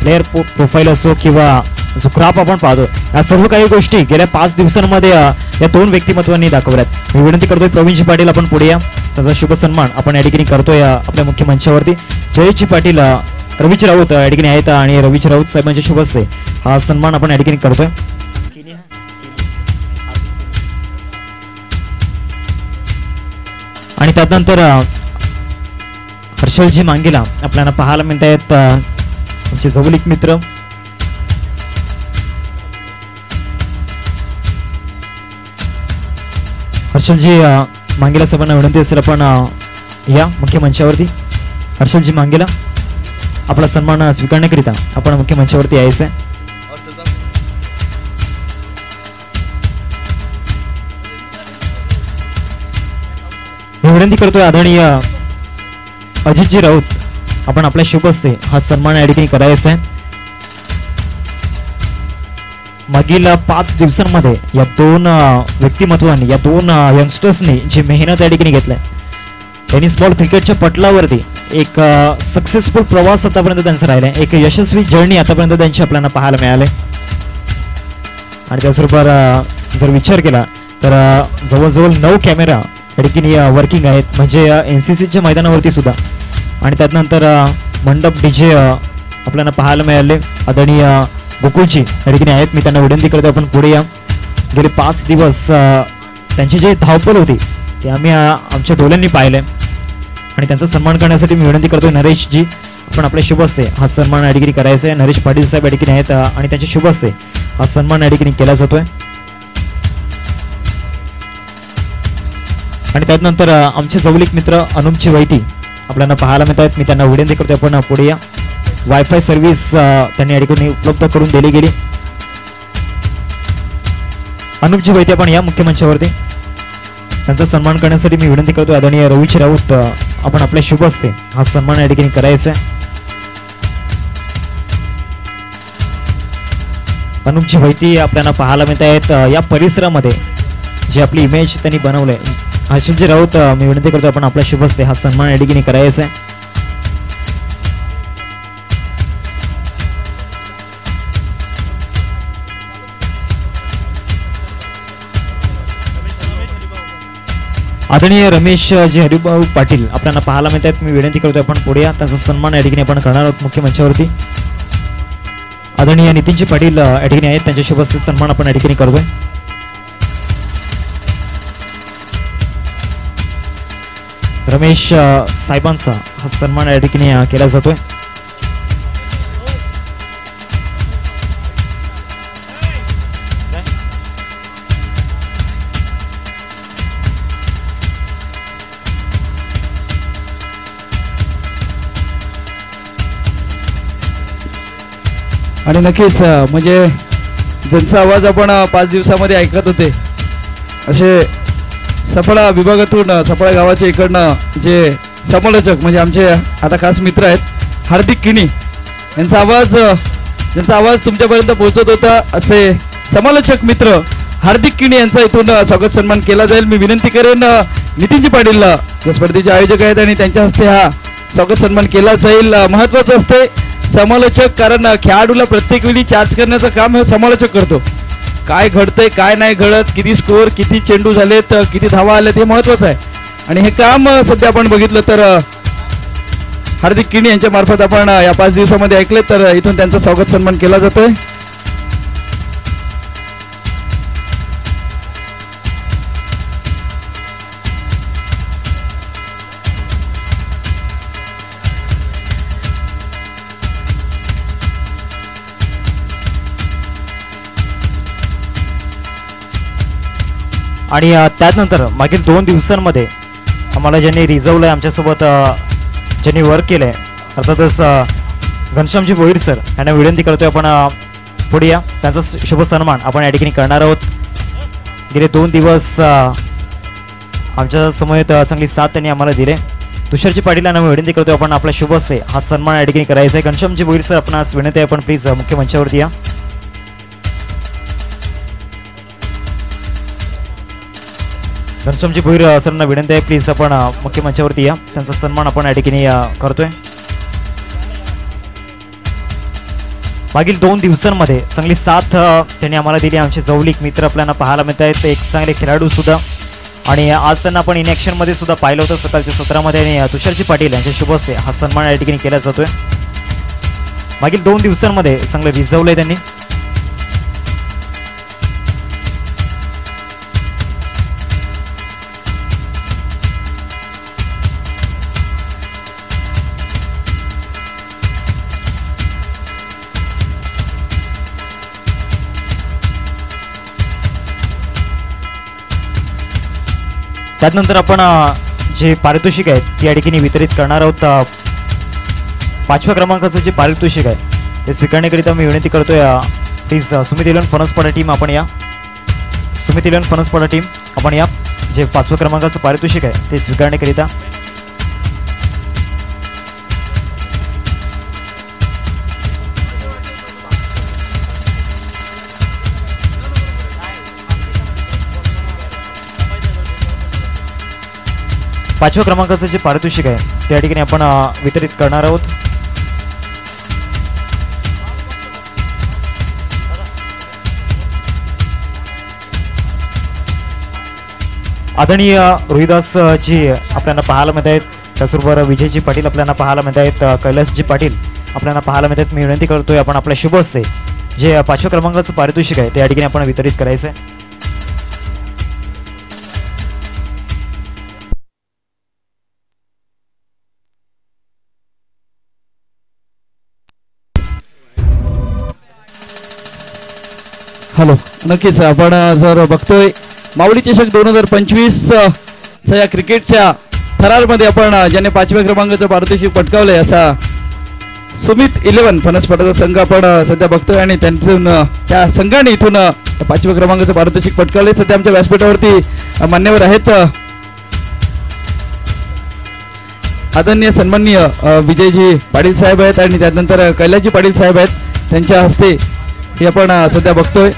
प्लेअर प्रोफाईल असो किंवा जो क्राप आपण पाहतो, या सर्व काही गोष्टी गेल्या 5 दिवसांमध्ये या 2 व्यक्तिमत्वांनी दाखवल्यात. मी विनंती करतोय प्रवीणजी पाटील आपण पुढे या. त्याचा शुभ सन्मान आपण या ठिकाणी करतोय आपल्या मुख्य मंचावरती. जयेशजी पाटील, रवीजी राऊत या ठिकाणी आहेत आणि रवीजी राऊत साहेबांच्या शुभ हस्ते हा सन्मान आपण या ठिकाणी करतोय. आणि त्यानंतर हर्षलजी मांगेला आपल्याला पाहायला मिळत आहेत, आमचे जवळीक मित्र. हर्षलजी मांगेला साहेबांना विनंती असेल आपण या मुख्य मंचावरती. हर्षलजी मांगेला आपला सन्मान स्वीकारण्याकरिता आपण मुख्य मंचावरती यायचं आहे. मी विनंती करतोय आदरणीय अजितजी राऊत आपण आपल्या शुभ हस्ते हा सन्मान या ठिकाणी करायचा आहे. मागील 5 दिवसांमध्ये या 2 व्यक्तिमत्वांनी, या 2 यंगस्टर्सनी जी मेहनत या ठिकाणी घेतलाय, टेनिस बॉल क्रिकेटच्या पटलावरती एक सक्सेसफुल प्रवास आतापर्यंत त्यांचा राहिलाय, एक यशस्वी जर्नी आतापर्यंत त्यांची आपल्याला पाहायला मिळाले. आणि त्याचबरोबर जर विचार केला तर जवळजवळ 9 कॅमेरा या ठिकाणी वर्किंग आहेत, म्हणजे NCCच्या मैदानावरती सुद्धा. आणि त्यानंतर मंडप DJ आपल्याला पाहायला मिळाले. आदरणीय गोकुळजी या ठिकाणी आहेत, मी त्यांना विनंती करतो आपण पुढे या. गेले 5 दिवस त्यांची जी धावपळ होती ते आम्ही आमच्या डोळ्यांनी पाहिले आणि त्यांचा सन्मान करण्यासाठी मी विनंती करतोय नरेशजी आपण आपल्या शुभ हस्ते हा सन्मान या ठिकाणी करायचा आहे. नरेश पाटील साहेब या ठिकाणी आहेत आणि त्यांच्या शुभ हस्ते हा सन्मान या ठिकाणी केला जातोय. आणि त्यानंतर आमचे जवळीक मित्र अनुपजी वैती आपल्याला पाहायला मिळत आहेत, मी त्यांना विनंती करतोय आपण पुढे या. वायफाय सर्व्हिस त्यांनी या ठिकाणी उपलब्ध करून दिली गेली. अनुपजी वैती आपण या मुख्य मंचावरती. त्यांचा सन्मान करण्यासाठी मी विनंती करतो आदरणीय रवीजी राऊत आपण आपल्या शुभ हस्ते हा सन्मान या ठिकाणी करायचा आहे. अनुपजी वैती आपल्याला पाहायला मिळत आहेत. या परिसरामध्ये जी आपली इमेज त्यांनी बनवलंय, हर्षलजी राऊत मी विनंती करतो आपण आपल्या शुभ हस्ते हा सन्मान या ठिकाणी करायचा आहे. आदरणीय रमेश जी हरिभाऊ पाटील आपल्याला पाहायला मिळत आहेत, मी विनंती करतोय आपण पुढे या. त्यांचा सन्मान या ठिकाणी आपण करणार आहोत मुख्य मंचावरती. आदरणीय नितीनजी पाटील या ठिकाणी आहेत, त्यांच्या शुभ हस्ते सन्मान आपण या ठिकाणी करतोय. रमेश साहेबांचा हा सन्मान या ठिकाणी केला जातोय. आणि नक्कीच म्हणजे ज्यांचा आवाज आपण 5 दिवसामध्ये ऐकत होते, असे सफळा विभागातून सफळा गावाच्या इकडनं जे समालोचक म्हणजे आमचे आता खास मित्र आहेत हार्दिक किणी यांचा आवाज, ज्यांचा आवाज तुमच्यापर्यंत पोहोचत होता, असे समालोचक मित्र हार्दिक किणी यांचा इथून स्वागत सन्मान केला जाईल. मी विनंती करेन नितीनजी पाटीलला, या स्पर्धेचे आयोजक आहेत, आणि त्यांच्या हस्ते हा स्वागत सन्मान केला जाईल. महत्त्वाचं असते समालोचक, कारण खेळाडूला प्रत्येक वेळी चार्ज करण्याचं काम हे समालोचक करतो. काय घडतंय काय नाही घडत, किती स्कोअर, किती चेंडू झालेत, किती धावा आलेत, हे महत्त्वाचं आहे. आणि हे काम सध्या आपण बघितलं तर हार्दिक किणी यांच्या मार्फत आपण या 5 दिवसामध्ये ऐकले, तर इथून त्यांचा स्वागत सन्मान केला जातोय. आणि त्यानंतर मागील 2 दिवसांमध्ये आम्हाला ज्यांनी रिझर्वला आमच्यासोबत ज्यांनी वर्क केलं आहे, अर्थातच घनश्यामजी भोईर सर यांना विनंती करतोय आपण पुढे या. त्यांचा शुभ सन्मान आपण या ठिकाणी करणार आहोत. गेले 2 दिवस आमच्या समोर चांगली साथ त्यांनी आम्हाला दिले. तुषारजी पाटील यांना विनंती करतोय आपण आपला शुभ असते हा सन्मान या ठिकाणी करायचा आहे. घनश्यामजी भोईर सर आपणास विनंती आहे, आपण प्लीज मुख्य मंचावरती या. घनश्यामजी भोईर सरांना विनंती आहे, प्लीज आपण मुख्य मंचावरती या. त्यांचा सन्मान आपण या ठिकाणी करतोय. मागील 2 दिवसांमध्ये चांगली साथ त्यांनी आम्हाला दिली. आमचे जवळीक मित्र आपल्याला पाहायला मिळत आहेत, एक चांगले खेळाडू सुद्धा. आणि आज त्यांना आपण इन ॲक्शनमध्ये सुद्धा पाहिलं होतं सकाळच्या सत्रामध्ये. आणि तुषारजी पाटील यांच्या शुभ हस्ते हा सन्मान या ठिकाणी केला जातोय. मागील 2 दिवसांमध्ये चांगलं रिझवलंय त्यांनी. त्यानंतर आपण जे पारितोषिक आहेत ते या ठिकाणी वितरित करणार आहोत. 5व्या क्रमांकाचं जे पारितोषिक आहे ते स्वीकारण्याकरिता मी विनंती करतोय, प्लीज सुमित इलेव्हन फणसपाडा टीम आपण या. सुमित इलेव्हन फणसपाडा टीम आपण या. जे 5व्या क्रमांकाचं पारितोषिक आहे ते स्वीकारण्याकरिता. पाचव्या क्रमांकाचं जे पारितोषिक आहे त्या ठिकाणी आपण वितरित करणार आहोत. आदरणीय रोहिदास जी आपल्याला पाहायला मिळत आहेत, त्याचबरोबर विजयजी पाटील आपल्याला पाहायला मिळत आहेत, कैलासजी पाटील आपल्याला पाहायला मिळत आहेत. मी विनंती करतोय आपण आपल्या शुभ हस्ते जे 5व्या क्रमांकाचं पारितोषिक आहे ते या ठिकाणी आपण वितरित करायचं आहे. हॅलो, नक्कीच आपण जर बघतोय माऊली चषक 2025 च्या या क्रिकेटच्या थरारमध्ये आपण ज्याने 5व्या क्रमांकाचं पारितोषिक पटकावलंय असा सुमित इलेव्हन फणसपाडाचा संघ आपण सध्या बघतोय. आणि त्यांतून त्या संघाने इथून 5व्या क्रमांकाचं पारितोषिक पटकावलंय. सध्या आमच्या व्यासपीठावरती मान्यवर आहेत आदरणीय सन्माननीय विजयजी पाटील साहेब आहेत आणि त्यानंतर कैलासजी पाटील साहेब आहेत. त्यांच्या हस्ते हे आपण सध्या बघतोय.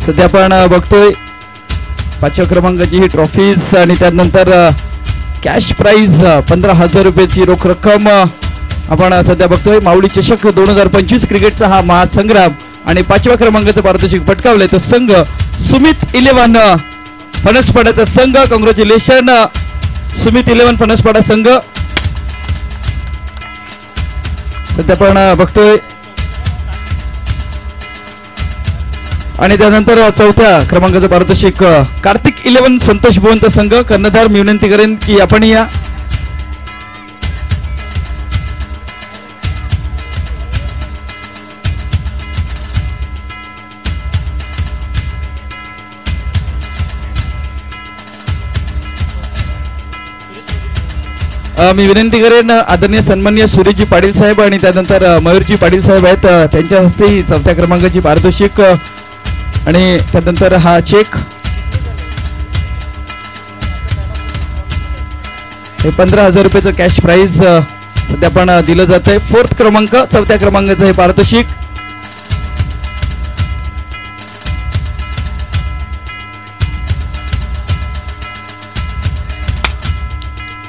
सध्या आपण बघतोय 5व्या क्रमांकाची ही ट्रॉफीज आणि त्यानंतर कॅश प्राइज 15,000 रुपयाची रोख रक्कम आपण सध्या बघतोय. माऊली चषक 2025 क्रिकेटचा हा महासंग्राम आणि 5व्या क्रमांकाचं पारितोषिक पटकावलंय तो संघ सुमित इलेव्हन फणसपाडाचा संघ. कॉंग्रॅच्युलेशन सुमित इलेव्हन फणसपाडा संघ. सध्या आपण बघतोय आणि त्यानंतर 4थ्या क्रमांकाचं पारितोषिक कार्तिक इलेव्हन संतोष भुवनचा संघ. कर्णधार मी विनंती करेन की आपण या. मी विनंती करेन आदरणीय सन्माननीय सुरेशजी पाटील साहेब आणि त्यानंतर मयूरजी पाटील साहेब आहेत, त्यांच्या हस्ते 4थ्या क्रमांकाची पारितोषिक आणि त्यानंतर हा चेक हे 15,000 रुपयाचं कॅश प्राइज सध्या पण दिलं जात आहे. 4th क्रमांक 4थ्या क्रमांकाचं हे पारितोषिक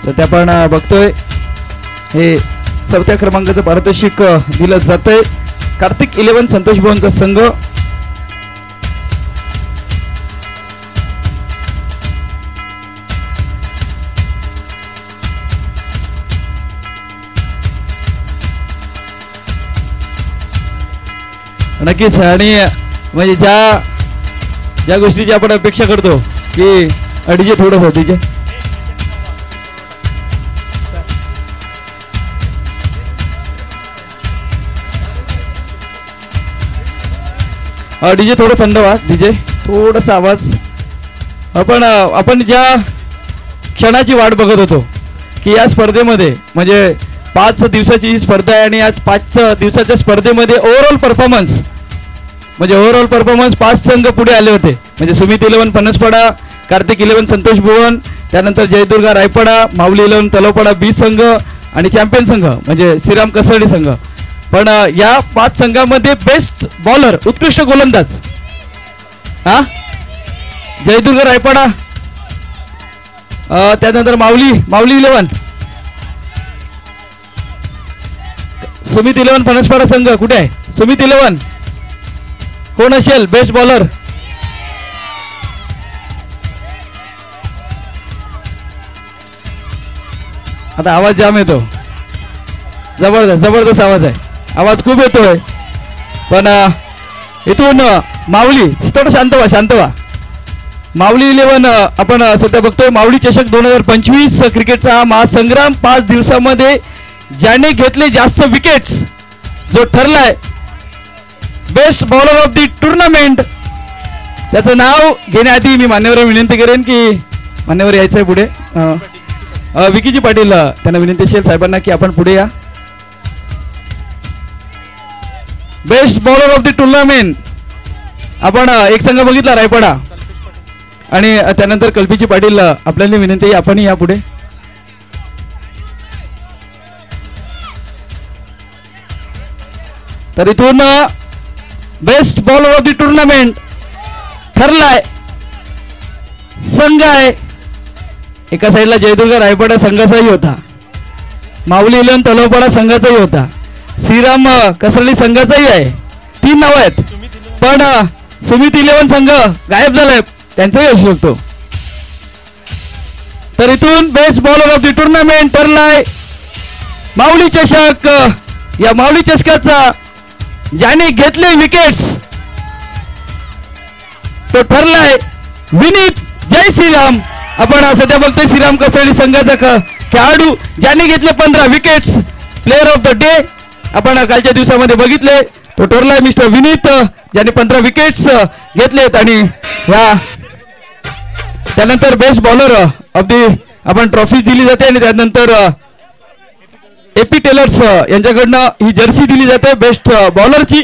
सध्या आपण बघतोय हे 4थ्या क्रमांकाचं पारितोषिक दिलं जातंय. कार्तिक 11 संतोष भुवनचा संघ. नक्कीच आणि म्हणजे ज्या गोष्टीची आपण अपेक्षा करतो की डीजे थोडं डीजे डीजे थोडं थंड व्हा. डीजे थोडासा आवाज. आपण ज्या क्षणाची वाट बघत होतो की या स्पर्धेमध्ये म्हणजे 5 दिवसाची ही स्पर्धा आहे आणि आज 5 दिवसाच्या स्पर्धेमध्ये ओव्हरऑल परफॉर्मन्स 5 संघ पुढे आले होते. म्हणजे सुमित 11 फणसपाडा, कार्तिक 11 संतोष भुवन, त्यानंतर जयदुर्गा रायपाडा, माऊली 11 तलावपाडा बी संघ आणि चॅम्पियन संघ म्हणजे श्रीराम कसर्डी संघ. पण या 5 संघामध्ये बेस्ट बॉलर उत्कृष्ट गोलंदाज जयदुर्गा रायपाडा, त्यानंतर माऊली 11, सुमित 11 फणसपाडा संघ कुठे आहे? सुमित 11 कोण असेल बेस्ट बॉलर? आता आवाज जाम येतो. जबरदस्त आवाज आहे. आवाज खूप येतोय. पण इथून माऊली थोडं शांत व्हा. माऊली 11 आपण सध्या बघतोय. माऊली चषक 2025 क्रिकेटचा हा महासंग्राम 5 दिवसामध्ये ज्याने घेतले जास्त विकेट्स जो ठरलाय best bowler of the tournament त्याचं नाव घेण्याआधी मी मान्यवर विनंती करेन की मान्यवर यायचं आहे पुढे. विकीजी पाटील त्यांना विनंती असेल साहेबांना की आपण पुढे या. Best bowler of the tournament आपण एक संघ बघितला रायपाडा आणि त्यानंतर कल्पीजी पाटील आपल्याला विनंती आहे आपण या पुढे. तर इथून best bowler of the tournament ठरलाय संघ आहे. एका साईडला जयदुर्गा रायपाडा संघाचाही होता, माऊली 11 तलावपाडा संघाचाही होता, श्रीराम कसर्डी संघाचाही आहे. 3 नाव आहेत. पण सुमित 11 संघ गायब झालाय त्यांचाही असू शकतो. तर इथून best bowler of the tournament ठरलाय माऊली चषक. या माऊली चषकाचा ज्याने घेतले विकेट्स तो ठरलाय विनीत जय श्रीराम. आपण सध्या बघतोय श्रीराम कसर्डी संघाचा खेळाडू ज्याने घेतले 15 wickets. Player of the day आपण कालच्या दिवसामध्ये बघितले तो ठरलाय मिस्टर विनीत ज्याने 15 विकेट्स घेतलेत. आणि त्यानंतर बेस्ट बॉलर ऑफ दी आपण ट्रॉफी दिली जाते आणि त्यानंतर एपी टेलर्स यांच्याकडनं ही जर्सी दिली जाते बेस्ट बॉलरची.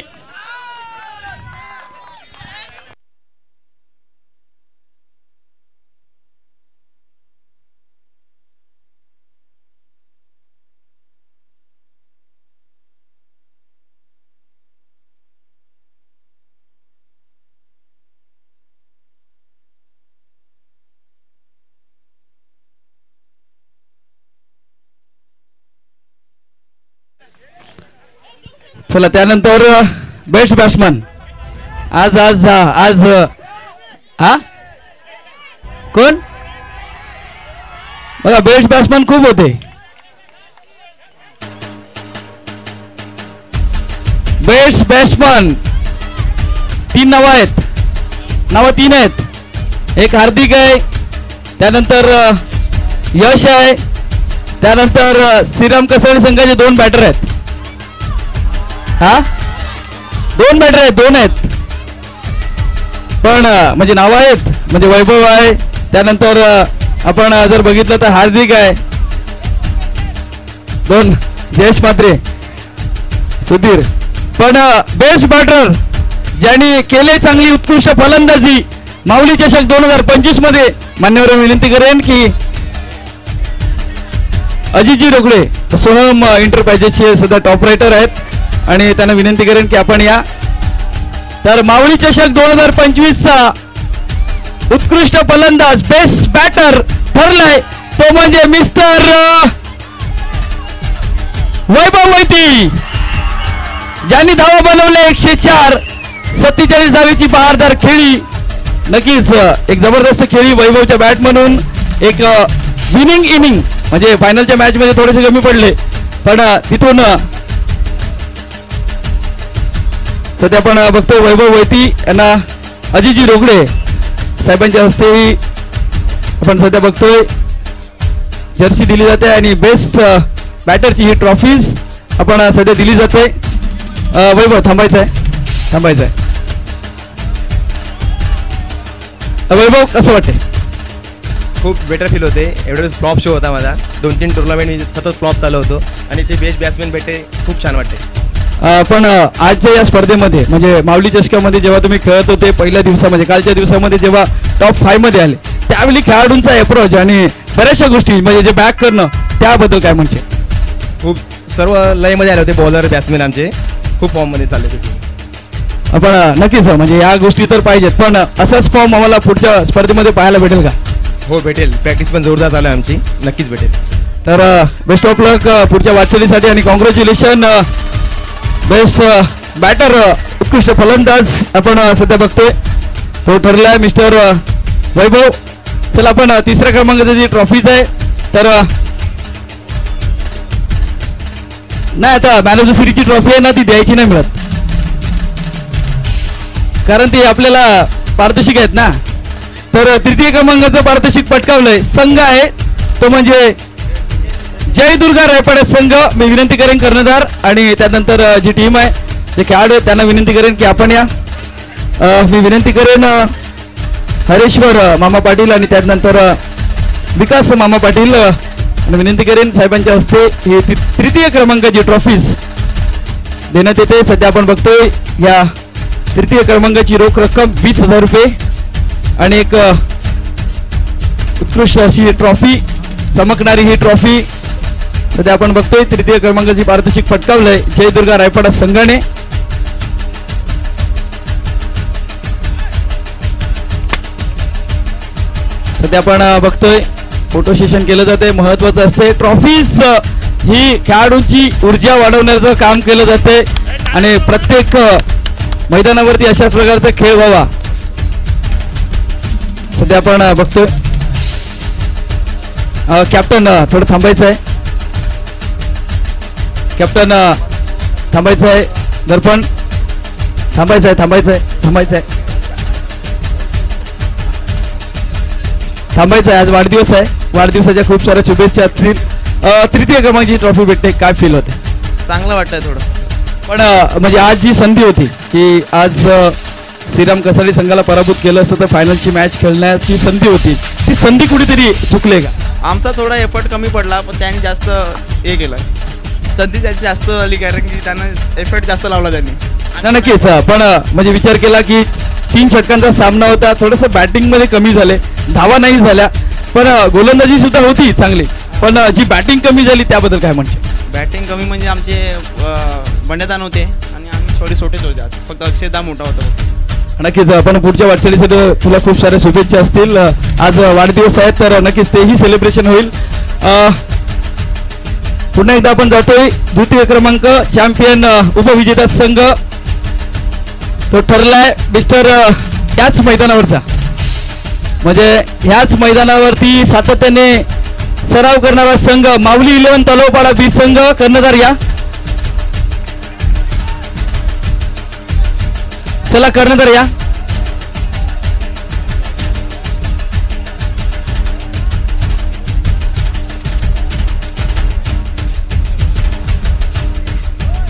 चला त्यानंतर बेस्ट बॅट्समन आज कोण बघा बेस्ट बॅट्समन खूप होते. बेस्ट बॅट्समन 3 नावं आहेत. 3 आहेत. एक हार्दिक आहे, त्यानंतर यश आहे, त्यानंतर श्रीराम कसर्डी संघाचे 2 बॅटर आहेत. 2 बॅटर आहेत. 2 आहेत पण म्हणजे नाव आहेत. म्हणजे वैभव आहे, त्यानंतर आपण जर बघितलं तर हार्दिक आहे, 2 जयेश मात्रे, सुधीर. पण बेस्ट बॅटर ज्यांनी केले चांगली उत्कृष्ट फलंदाजी माऊली चषक 2025 मध्ये मान्यवर विनंती करेन की अजितजी रोकडे सोहम एंटरप्राइजेसचे सध्या टॉप रायटर आहेत आणि त्यांना विनंती करेन की आपण या. तर माऊली चषक 2025 चा उत्कृष्ट फलंदाज बेस्ट बॅटर ठरलाय तो तो म्हणजे मिस्टर वैभव वैती, ज्यांनी धावा बनवल्या 104. 47 धावेची बहारदार खेळी. नक्कीच एक जबरदस्त खेळी वैभवच्या बॅट म्हणून. एक विनिंग इनिंग म्हणजे फायनलच्या मॅच मध्ये थोडेसे कमी पडले, पण तिथून सध्या आपण बघतोय वैभव वैती यांना अजितजी रोकडे साहेबांच्या हस्ते आपण सध्या बघतोय जर्सी दिली जाते आणि बेस्ट बॅटरची ही ट्रॉफीज आपण सध्या दिली जाते. वैभव थांबायचं आहे. वैभव कसं वाटते? खूप बेटर फील होते. एवढे फ्लॉप शो होता माझा. 2-3 टुर्नामेंट मी सतत फ्लॉप चालू होतो आणि ते बेस्ट बॅट्समॅन भेटले, खूप छान वाटते. पण आजच्या या स्पर्धेमध्ये म्हणजे माऊली चषकामध्ये जेव्हा तुम्ही खेळत होते पहिल्या दिवसामध्ये, कालच्या दिवसामध्ये जेव्हा टॉप 5 मध्ये आले, त्यावेळी खेळाडूंचा अप्रोच आणि बऱ्याचशा गोष्टी म्हणजे जे बॅक करणं त्याबद्दल काय म्हणजे? खूप सर्व लयमध्ये आले होते बॉलर बॅट्समॅन आमचे, खूप फॉर्ममध्ये चालले होते. आपण नक्कीच म्हणजे या गोष्टी तर पाहिजेत, पण असाच फॉर्म आम्हाला पुढच्या स्पर्धेमध्ये पाहायला भेटेल का? हो भेटेल. प्रॅक्टिस पण जोरदार चालू आहे आमची, नक्कीच भेटेल. तर बेस्ट ऑफ लक पुढच्या वाटचालीसाठी आणि कॉंग्रॅच्युलेशन बेस्ट बॅटर उत्कृष्ट फलंदाज आपण सध्या बघतोय तो ठरलाय मिस्टर वैभव. चला आपण तिसऱ्या क्रमांकाची जी ट्रॉफीज आहे तर नाही आता मॅन ऑफ द सिरीजची ट्रॉफी आहे ना ती द्यायची नाही मिळत, कारण ती आपल्याला पारितोषिक आहेत ना. तर तृतीय क्रमांकाचं पारितोषिक पटकावलंय संघ आहे तो म्हणजे जय दुर्गा रायपाडा संघ. मी विनंती करेन कर्णधार आणि त्यानंतर जी टीम आहे जे खेळाडू आहेत त्यांना विनंती करेन की आपण या. मी विनंती करेन हरेश्वर मामा पाटील आणि त्यानंतर विकास मामा पाटील आणि विनंती करेन साहेबांच्या हस्ते ही तृतीय क्रमांकाची ट्रॉफीज देण्यात येते. सध्या आपण बघतोय या तृतीय क्रमांकाची रोख रक्कम 20,000 रुपये आणि एक उत्कृष्ट अशी ट्रॉफी, चमकणारी ही ट्रॉफी सध्या आपण बघतोय तृतीय क्रमांकाची पारितोषिक पटकावलंय जय दुर्गा रायपाडा संघाने. सध्या आपण बघतोय फोटो सेशन केलं जाते, महत्वाचं असते. ट्रॉफीज ही खेळाडूंची ऊर्जा वाढवण्याचं काम केलं जाते आणि प्रत्येक मैदानावरती अशाच प्रकारचा खेळ व्हावा. सध्या आपण बघतोय कॅप्टन थोडं थांबायचं आहे. कॅप्टन थांबायचं आहे. दर्पण थांबायचं आहे. आज वाढदिवस आहे, वाढदिवसाच्या खूप साऱ्या शुभेच्छा असतील. तृतीय क्रमांकाची ट्रॉफी भेटते, काय फील होते? चांगलं वाटतंय थोडं. पण म्हणजे आज जी संधी होती की आज श्रीराम कसाली संघाला पराभूत केलं असतं तर फायनलची मॅच खेळण्याची संधी होती, ती संधी कुठेतरी चुकले का? आमचा थोडा एफर्ट कमी पडला, पण त्यांनी जास्त हे केलं, संधी त्याची जास्त आली कारण की त्यांना एफर्ट जास्त लावला त्यांनी. नक्कीच पण म्हणजे विचार केला की 3 षटकांचा सामना होता, थोडंसं बॅटिंगमध्ये कमी झाले, धावा नाही झाल्या, पण गोलंदाजी सुद्धा होती चांगली, पण जी बॅटिंग कमी झाली त्याबद्दल काय म्हणते? बॅटिंग कमी म्हणजे आमचे बंड्यादान होते आणि आम्ही थोडे छोटेच होते, आज फक्त अक्षयदा मोठा होता. नक्कीच आपण पुढच्या वाटचालीसाठी तुला खूप साऱ्या शुभेच्छा असतील. आज वाढदिवस आहेत तर नक्कीच तेही सेलिब्रेशन होईल. पुन्हा एकदा आपण जातोय द्वितीय क्रमांक चॅम्पियन उपविजेता संघ तो ठरलाय मिस्टर ह्याच मैदानावरचा, म्हणजे ह्याच मैदानावरती सातत्याने सराव करणारा संघ माऊली 11 तलोपाडा बी संघ. कर्णधार या, चला कर्णधार या.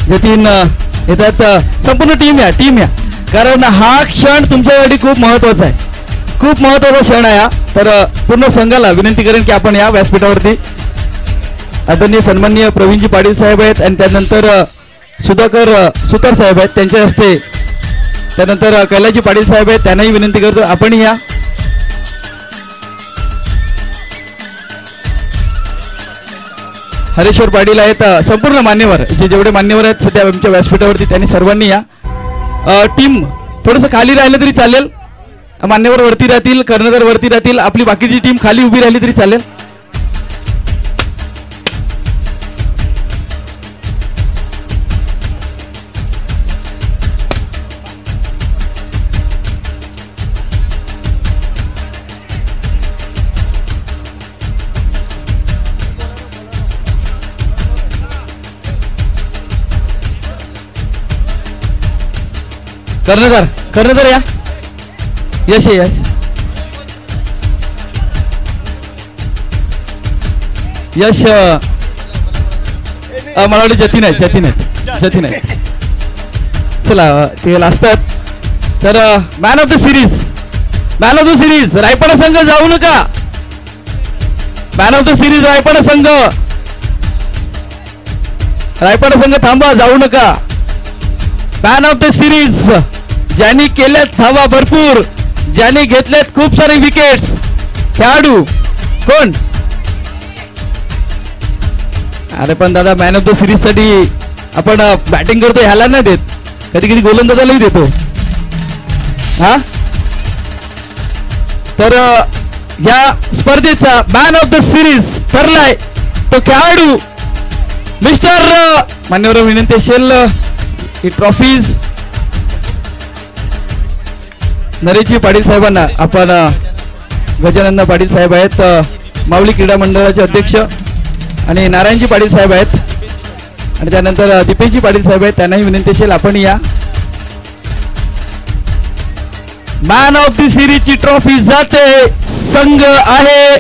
जे 3 येतात संपूर्ण टीम या कारण हा क्षण तुमच्यासाठी खूप महत्वाचा आहे, खूप महत्वाचा क्षण आहे हा. तर पूर्ण संघाला विनंती करेन की आपण या व्यासपीठावरती. आदरणीय सन्माननीय प्रवीणजी पाटील साहेब आहेत आणि त्यानंतर सुधाकर सुतार साहेब आहेत त्यांच्या हस्ते, त्यानंतर कैलासजी पाटील साहेब आहेत त्यांनाही विनंती करतो आपण या. हरेश्वर पाटील आहेत, संपूर्ण मान्यवर जेवढे मान्यवर आहेत सध्या आमच्या व्यासपीठावरती त्यांनी सर्वांनी या. टीम थोडंसं खाली राहिलं तरी चालेल, मान्यवर वरती राहतील, कर्णधार वरती राहतील, आपली बाकीची टीम खाली उभी राहिली तरी चालेल. कर्णधार या यश आहे यश मला वाटतं जतीन आहे चला ते असतात तर मॅन ऑफ द सिरीज रायपाडा संघ जाऊ नका मॅन ऑफ द सिरीज रायपाडा संघ थांबा जाऊ नका मॅन ऑफ द सिरीज ज्यांनी केल्यात धावा भरपूर ज्यांनी घेतल्यात खूप सारे विकेट्स खेळाडू कोण अरे पण दादा मॅन ऑफ द सिरीज साठी आपण बॅटिंग करतो ह्याला नाही देत कधी कधी गोलंदाजालाही देतो हा तर या स्पर्धेचा मॅन ऑफ द सिरीज ठरलाय तो खेळाडू मिस्टर मान्यवर विनंती असेल ही ट्रॉफीज नरेशजी पाटील साहेबांना आपण गजानंद पाटील साहेब आहेत माऊली क्रीडा मंडळाचे अध्यक्ष आणि नारायणजी पाटील साहेब आहेत आणि त्यानंतर दीपेशजी पाटील साहेब आहेत त्यांनाही विनंती असेल आपण या मॅन ऑफ द सिरीजची ट्रॉफी जाते संघ आहे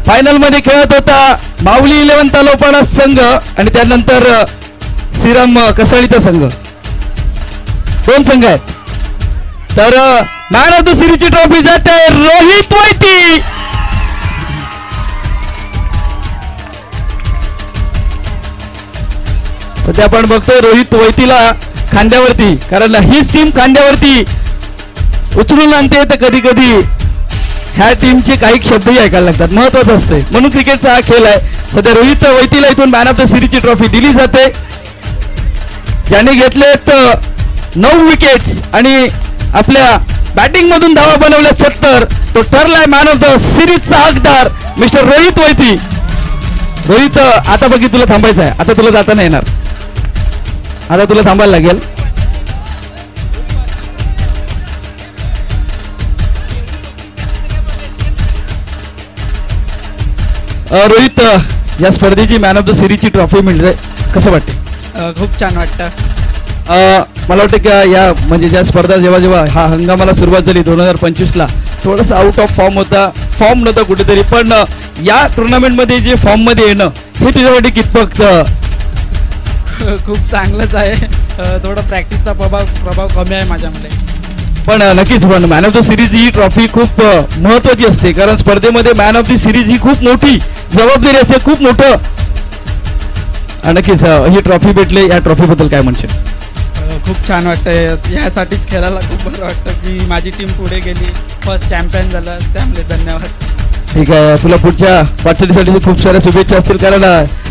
फायनल मध्ये खेळत होता माऊली 11 तालोपाणा संघ आणि त्यानंतर श्रीराम कसळीचा संघ दोन संघ आहेत तर मॅन ऑफ द सिरीजची ट्रॉफी जाते रोहित वैती सध्या आपण बघतोय रोहित वैतीला खांद्यावरती कारण हीच टीम खांद्यावरती उचलून आणते तर कधी कधी ह्या टीमचे काही शब्दही ऐकायला लागतात महत्वाचं असते म्हणून क्रिकेटचा हा खेळ आहे सध्या रोहित वैतीला इथून मॅन ऑफ द सिरीजची ट्रॉफी दिली जाते ज्याने घेतलेत 9 विकेट्स आणि आपल्या बॅटिंग मधून धावा बनवल्या 70 तो ठरलाय मॅन ऑफ द सिरीजचा हकदार मिस्टर रोहित वैती रोहित आता बघी तुला थांबायचं आहे आता तुला जाता नाही येणार आता तुला थांबायला लागेल रोहित या स्पर्धेची मॅन ऑफ द सिरीजची ट्रॉफी मिळते कसं वाटते खूप छान वाटतं मला वाटतं की या म्हणजे ज्या स्पर्धा जेव्हा हा हंगामाला सुरुवात झाली 2025ला थोडासा आउट ऑफ फॉर्म होता फॉर्म नव्हता कुठेतरी पण या टुर्नामेंटमध्ये जे फॉर्म मध्ये येणं हे तुझ्यासाठी कितपत खूप चांगलंच आहे थोडं प्रॅक्टिसचा प्रभाव कमी आहे माझ्यामध्ये पण नक्कीच पण man of the series he trophy खूप महत्वाची असते कारण स्पर्धेमध्ये मॅन ऑफ द सिरीज ही खूप मोठी जबाबदारी असते खूप मोठं नक्कीच ही ट्रॉफी भेटली या ट्रॉफी बद्दल काय म्हणशील खूप छान वाटतं यासाठीच खेळायला खूप बरं वाटतं की माझी टीम पुढे गेली फर्स्ट चॅम्पियन झालं त्यामुळे धन्यवाद ठीक आहे तुला पुढच्या वाटचालीसाठी खूप साऱ्या शुभेच्छा असतील कारण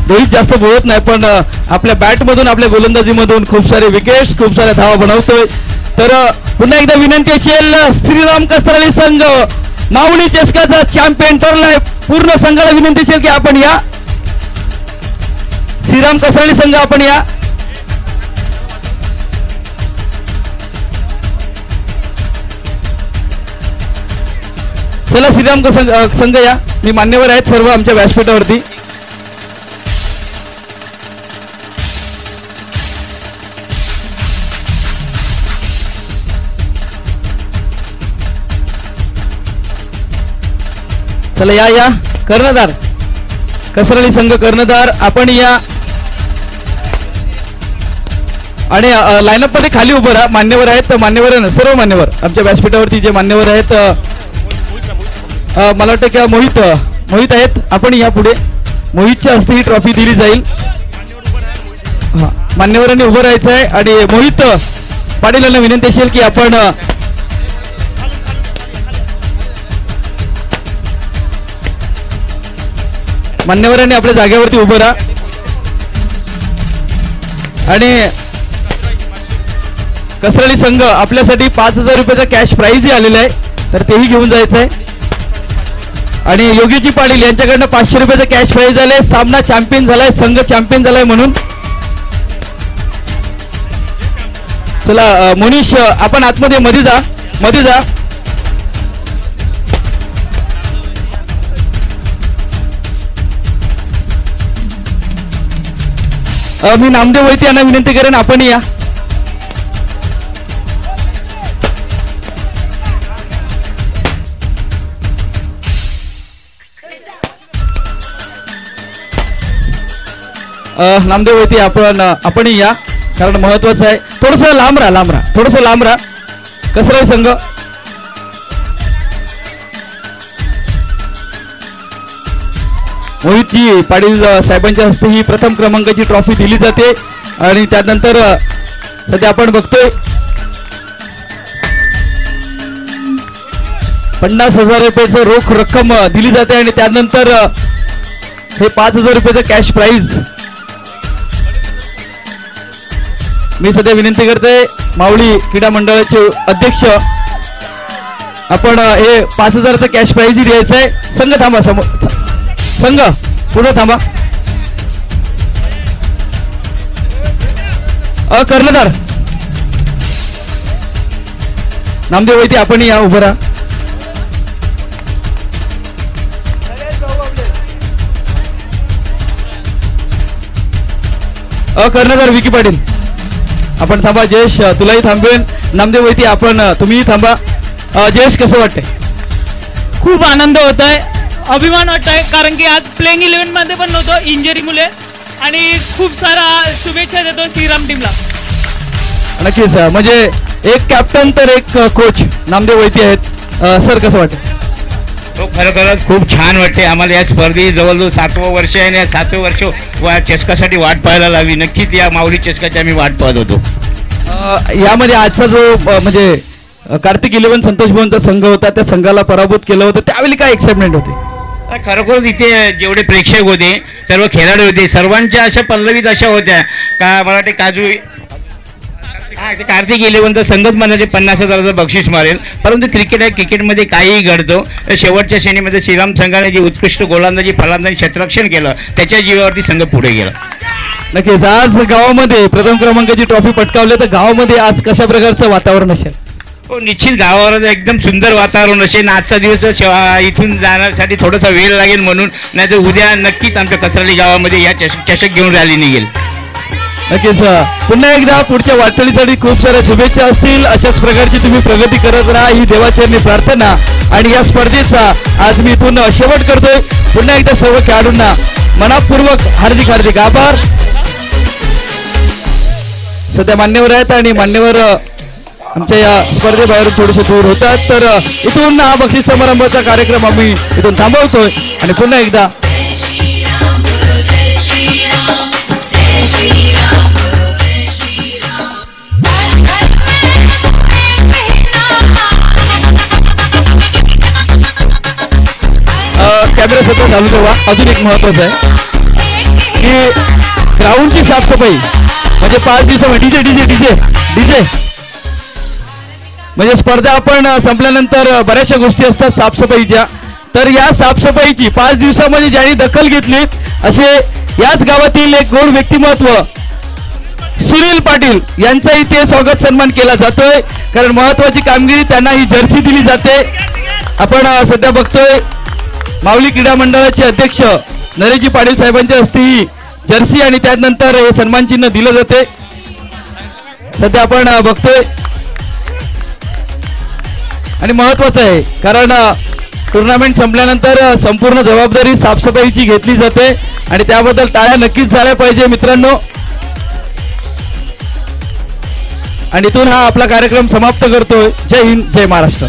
रोहित जास्त बोलत नाही पण आपल्या बॅटमधून आपल्या गोलंदाजीमधून खूप सारे विकेट्स खूप साऱ्या धावा बनवतोय तर पुन्हा एकदा विनंती असेल श्रीराम कसरळी संघ माऊली चषकाचा चॅम्पियन ठरलाय पूर्ण संघाला विनंती असेल की आपण या श्रीराम कसरळी संघ आपण या चला श्रीराम संघ या मी मान्यवर आहेत सर्व आमच्या व्यासपीठावरती चला या कर्णधार कसरळी संघ कर्णधार आपण या आणि लाईनअप मध्ये खाली उभं राहा मान्यवर आहेत मान्यवर सर्व मान्यवर आमच्या व्यासपीठावरती जे मान्यवर आहेत मला वाटतं की मोहित आहेत आपण या पुढे मोहितच्या हस्ते ही ट्रॉफी दिली जाईल मान्यवरांनी उभं राहायचं आहे आणि मोहित पाटील यांना विनंती असेल की आपण मान्यवरांनी आपल्या जागेवरती उभं राहा आणि कसरळी संघ आपल्यासाठी 5,000 रुपयाचा कॅश प्राइजही आलेला आहे तर तेही घेऊन जायचं आहे आणि योगीजी पाटील यांच्याकडनं 500 रुपयाचा कॅश प्राइज आले सामना चॅम्पियन झालाय संघ चॅम्पियन झालाय म्हणून चला मुनीश आपण आतमध्ये मध्ये जा मी नामदेव वैती यांना विनंती करेन आपण या नामदेव वैती आपणही या, कारण महत्वाचं आहे. थोडंसं लांब राहा थोडंसं लांब राहा. कसं राहील संघ? मोहितजी पाटील साहेबांच्या हस्ते ही प्रथम क्रमांकाची ट्रॉफी दिली जाते आणि त्यानंतर सध्या आपण बघतोय 50,000 रुपयाचं रोख रक्कम दिली जाते आणि त्यानंतर हे 5,000 रुपयाचं कॅश प्राइज. मी सध्या विनंती करते मावळी क्रीडा मंडळाचे अध्यक्ष, आपण हे 5,000चं कॅश प्राइज द्यायचं आहे. संघ थांबा, संघ पुढे थांबा. कर्णधार नामदेव वैती आपण या, उभं राहा. कर्णधार विकी पाटील आपण थांबा. जयेश तुलाही थांबवेन. नामदेव वैती आपण तुम्हीही थांबा. जयेश कसं वाटतंय? खूप आनंद होत आहे, अभिमान वाटत आहे, कारण की आज प्लेइंग 11 मध्ये पण नव्हतो इंजरीमुळे, आणि खूप सारा शुभेच्छा देतो श्रीराम टीमला. नक्कीच, म्हणजे एक कॅप्टन तर एक कोच नामदेव वैती आहेत. सर कसं वाटतं? तो खरोखरच खूप छान वाटते आम्हाला. या स्पर्धेत जवळजवळ 7वं वर्ष आहे आणि या 7वें वर्ष चषकासाठी वाट पाहायला लावली. नक्कीच या माऊली चषकाची आम्ही वाट पाहत होतो. यामध्ये आजचा जो म्हणजे कार्तिक 11 संतोष भवनचा संघ होता, त्या संघाला पराभूत केलं होतं, त्यावेळी काय एक्साइटमेंट होते? खरोखर इथे जेवढे प्रेक्षक होते, सर्व खेळाडू होते, सर्वांच्या अशा पल्लवीत अशा होत्या का मला वाटते काजू कार्तिक 11चा संघच म्हणाले 50,000चं बक्षीस मारेल. परंतु क्रिकेट आहे, क्रिकेटमध्ये काहीही घडतो. शेवटच्या श्रेणीमध्ये श्रीराम संघाने जी उत्कृष्ट गोलंदाजी फलंदाजी क्षेत्ररक्षण केलं, त्याच्या जीवावरती संघ पुढे गेला. नक्कीच, आज गावामध्ये प्रथम क्रमांकाची ट्रॉफी पटकावली, तर गावामध्ये आज कशा प्रकारचं वातावरण असेल? हो, निश्चित गावावर एकदम सुंदर वातावरण असेल. आजचा दिवस इथून जाण्यासाठी थोडासा वेळ लागेल म्हणून, नाही तर उद्या नक्कीच आमच्या कचराली गावामध्ये या चषक घेऊन रॅली निघेल. नक्कीच, पुन्हा एकदा पुढच्या वाटचालीसाठी खूप साऱ्या शुभेच्छा असतील. अशाच प्रकारची तुम्ही प्रगती करत राहा ही देवाचरणी प्रार्थना. आणि या स्पर्धेचा आज मी इथून शेवट करतोय. पुन्हा एकदा सर्व खेळाडूंना मनापूर्वक हार्दिक हार्दिक आभार. सध्या मान्यवर आहेत आणि मान्यवर आमच्या या स्पर्धेबाहेर थोडेसे दूर होतात, तर इथून हा बक्षीस समारंभाचा कार्यक्रम आम्ही इथून थांबवतोय. आणि पुन्हा एकदा कॅमेरा सतत चालू ठेवा. अजून एक महत्वाचं आहे की ग्राउंडची साफसफाई म्हणजे 5 दिवसामध्ये डीजे म्हणजे स्पर्धा आपण संपल्यानंतर बऱ्याचशा गोष्टी असतात साफसफाईच्या, तर या साफसफाईची 5 दिवसामध्ये ज्यांनी दखल घेतली असे याच गावातील एक गोड व्यक्तिमत्व सुनील पाटील यांचा इथे स्वागत सन्मान केला जातोय, कारण महत्वाची कामगिरी त्यांना ही जर्सी दिली जाते. आपण सध्या बघतोय माऊली क्रीडा मंडळाचे अध्यक्ष नरेशजी पाटील साहेबांच्या हस्ते ही जर्सी आणि त्यानंतर हे सन्मान चिन्ह दिलं जाते. सध्या आपण बघतोय आणि महत्वाचं आहे कारण टुर्नामेंट संपल्यानंतर संपूर्ण जबाबदारी साफसफाईची घेतली जाते आणि त्याबद्दल टाळ्या नक्कीच झाल्या पाहिजे मित्रांनो. आणि इथून हा आपला कार्यक्रम समाप्त करतोय. जय हिंद, जय महाराष्ट्र.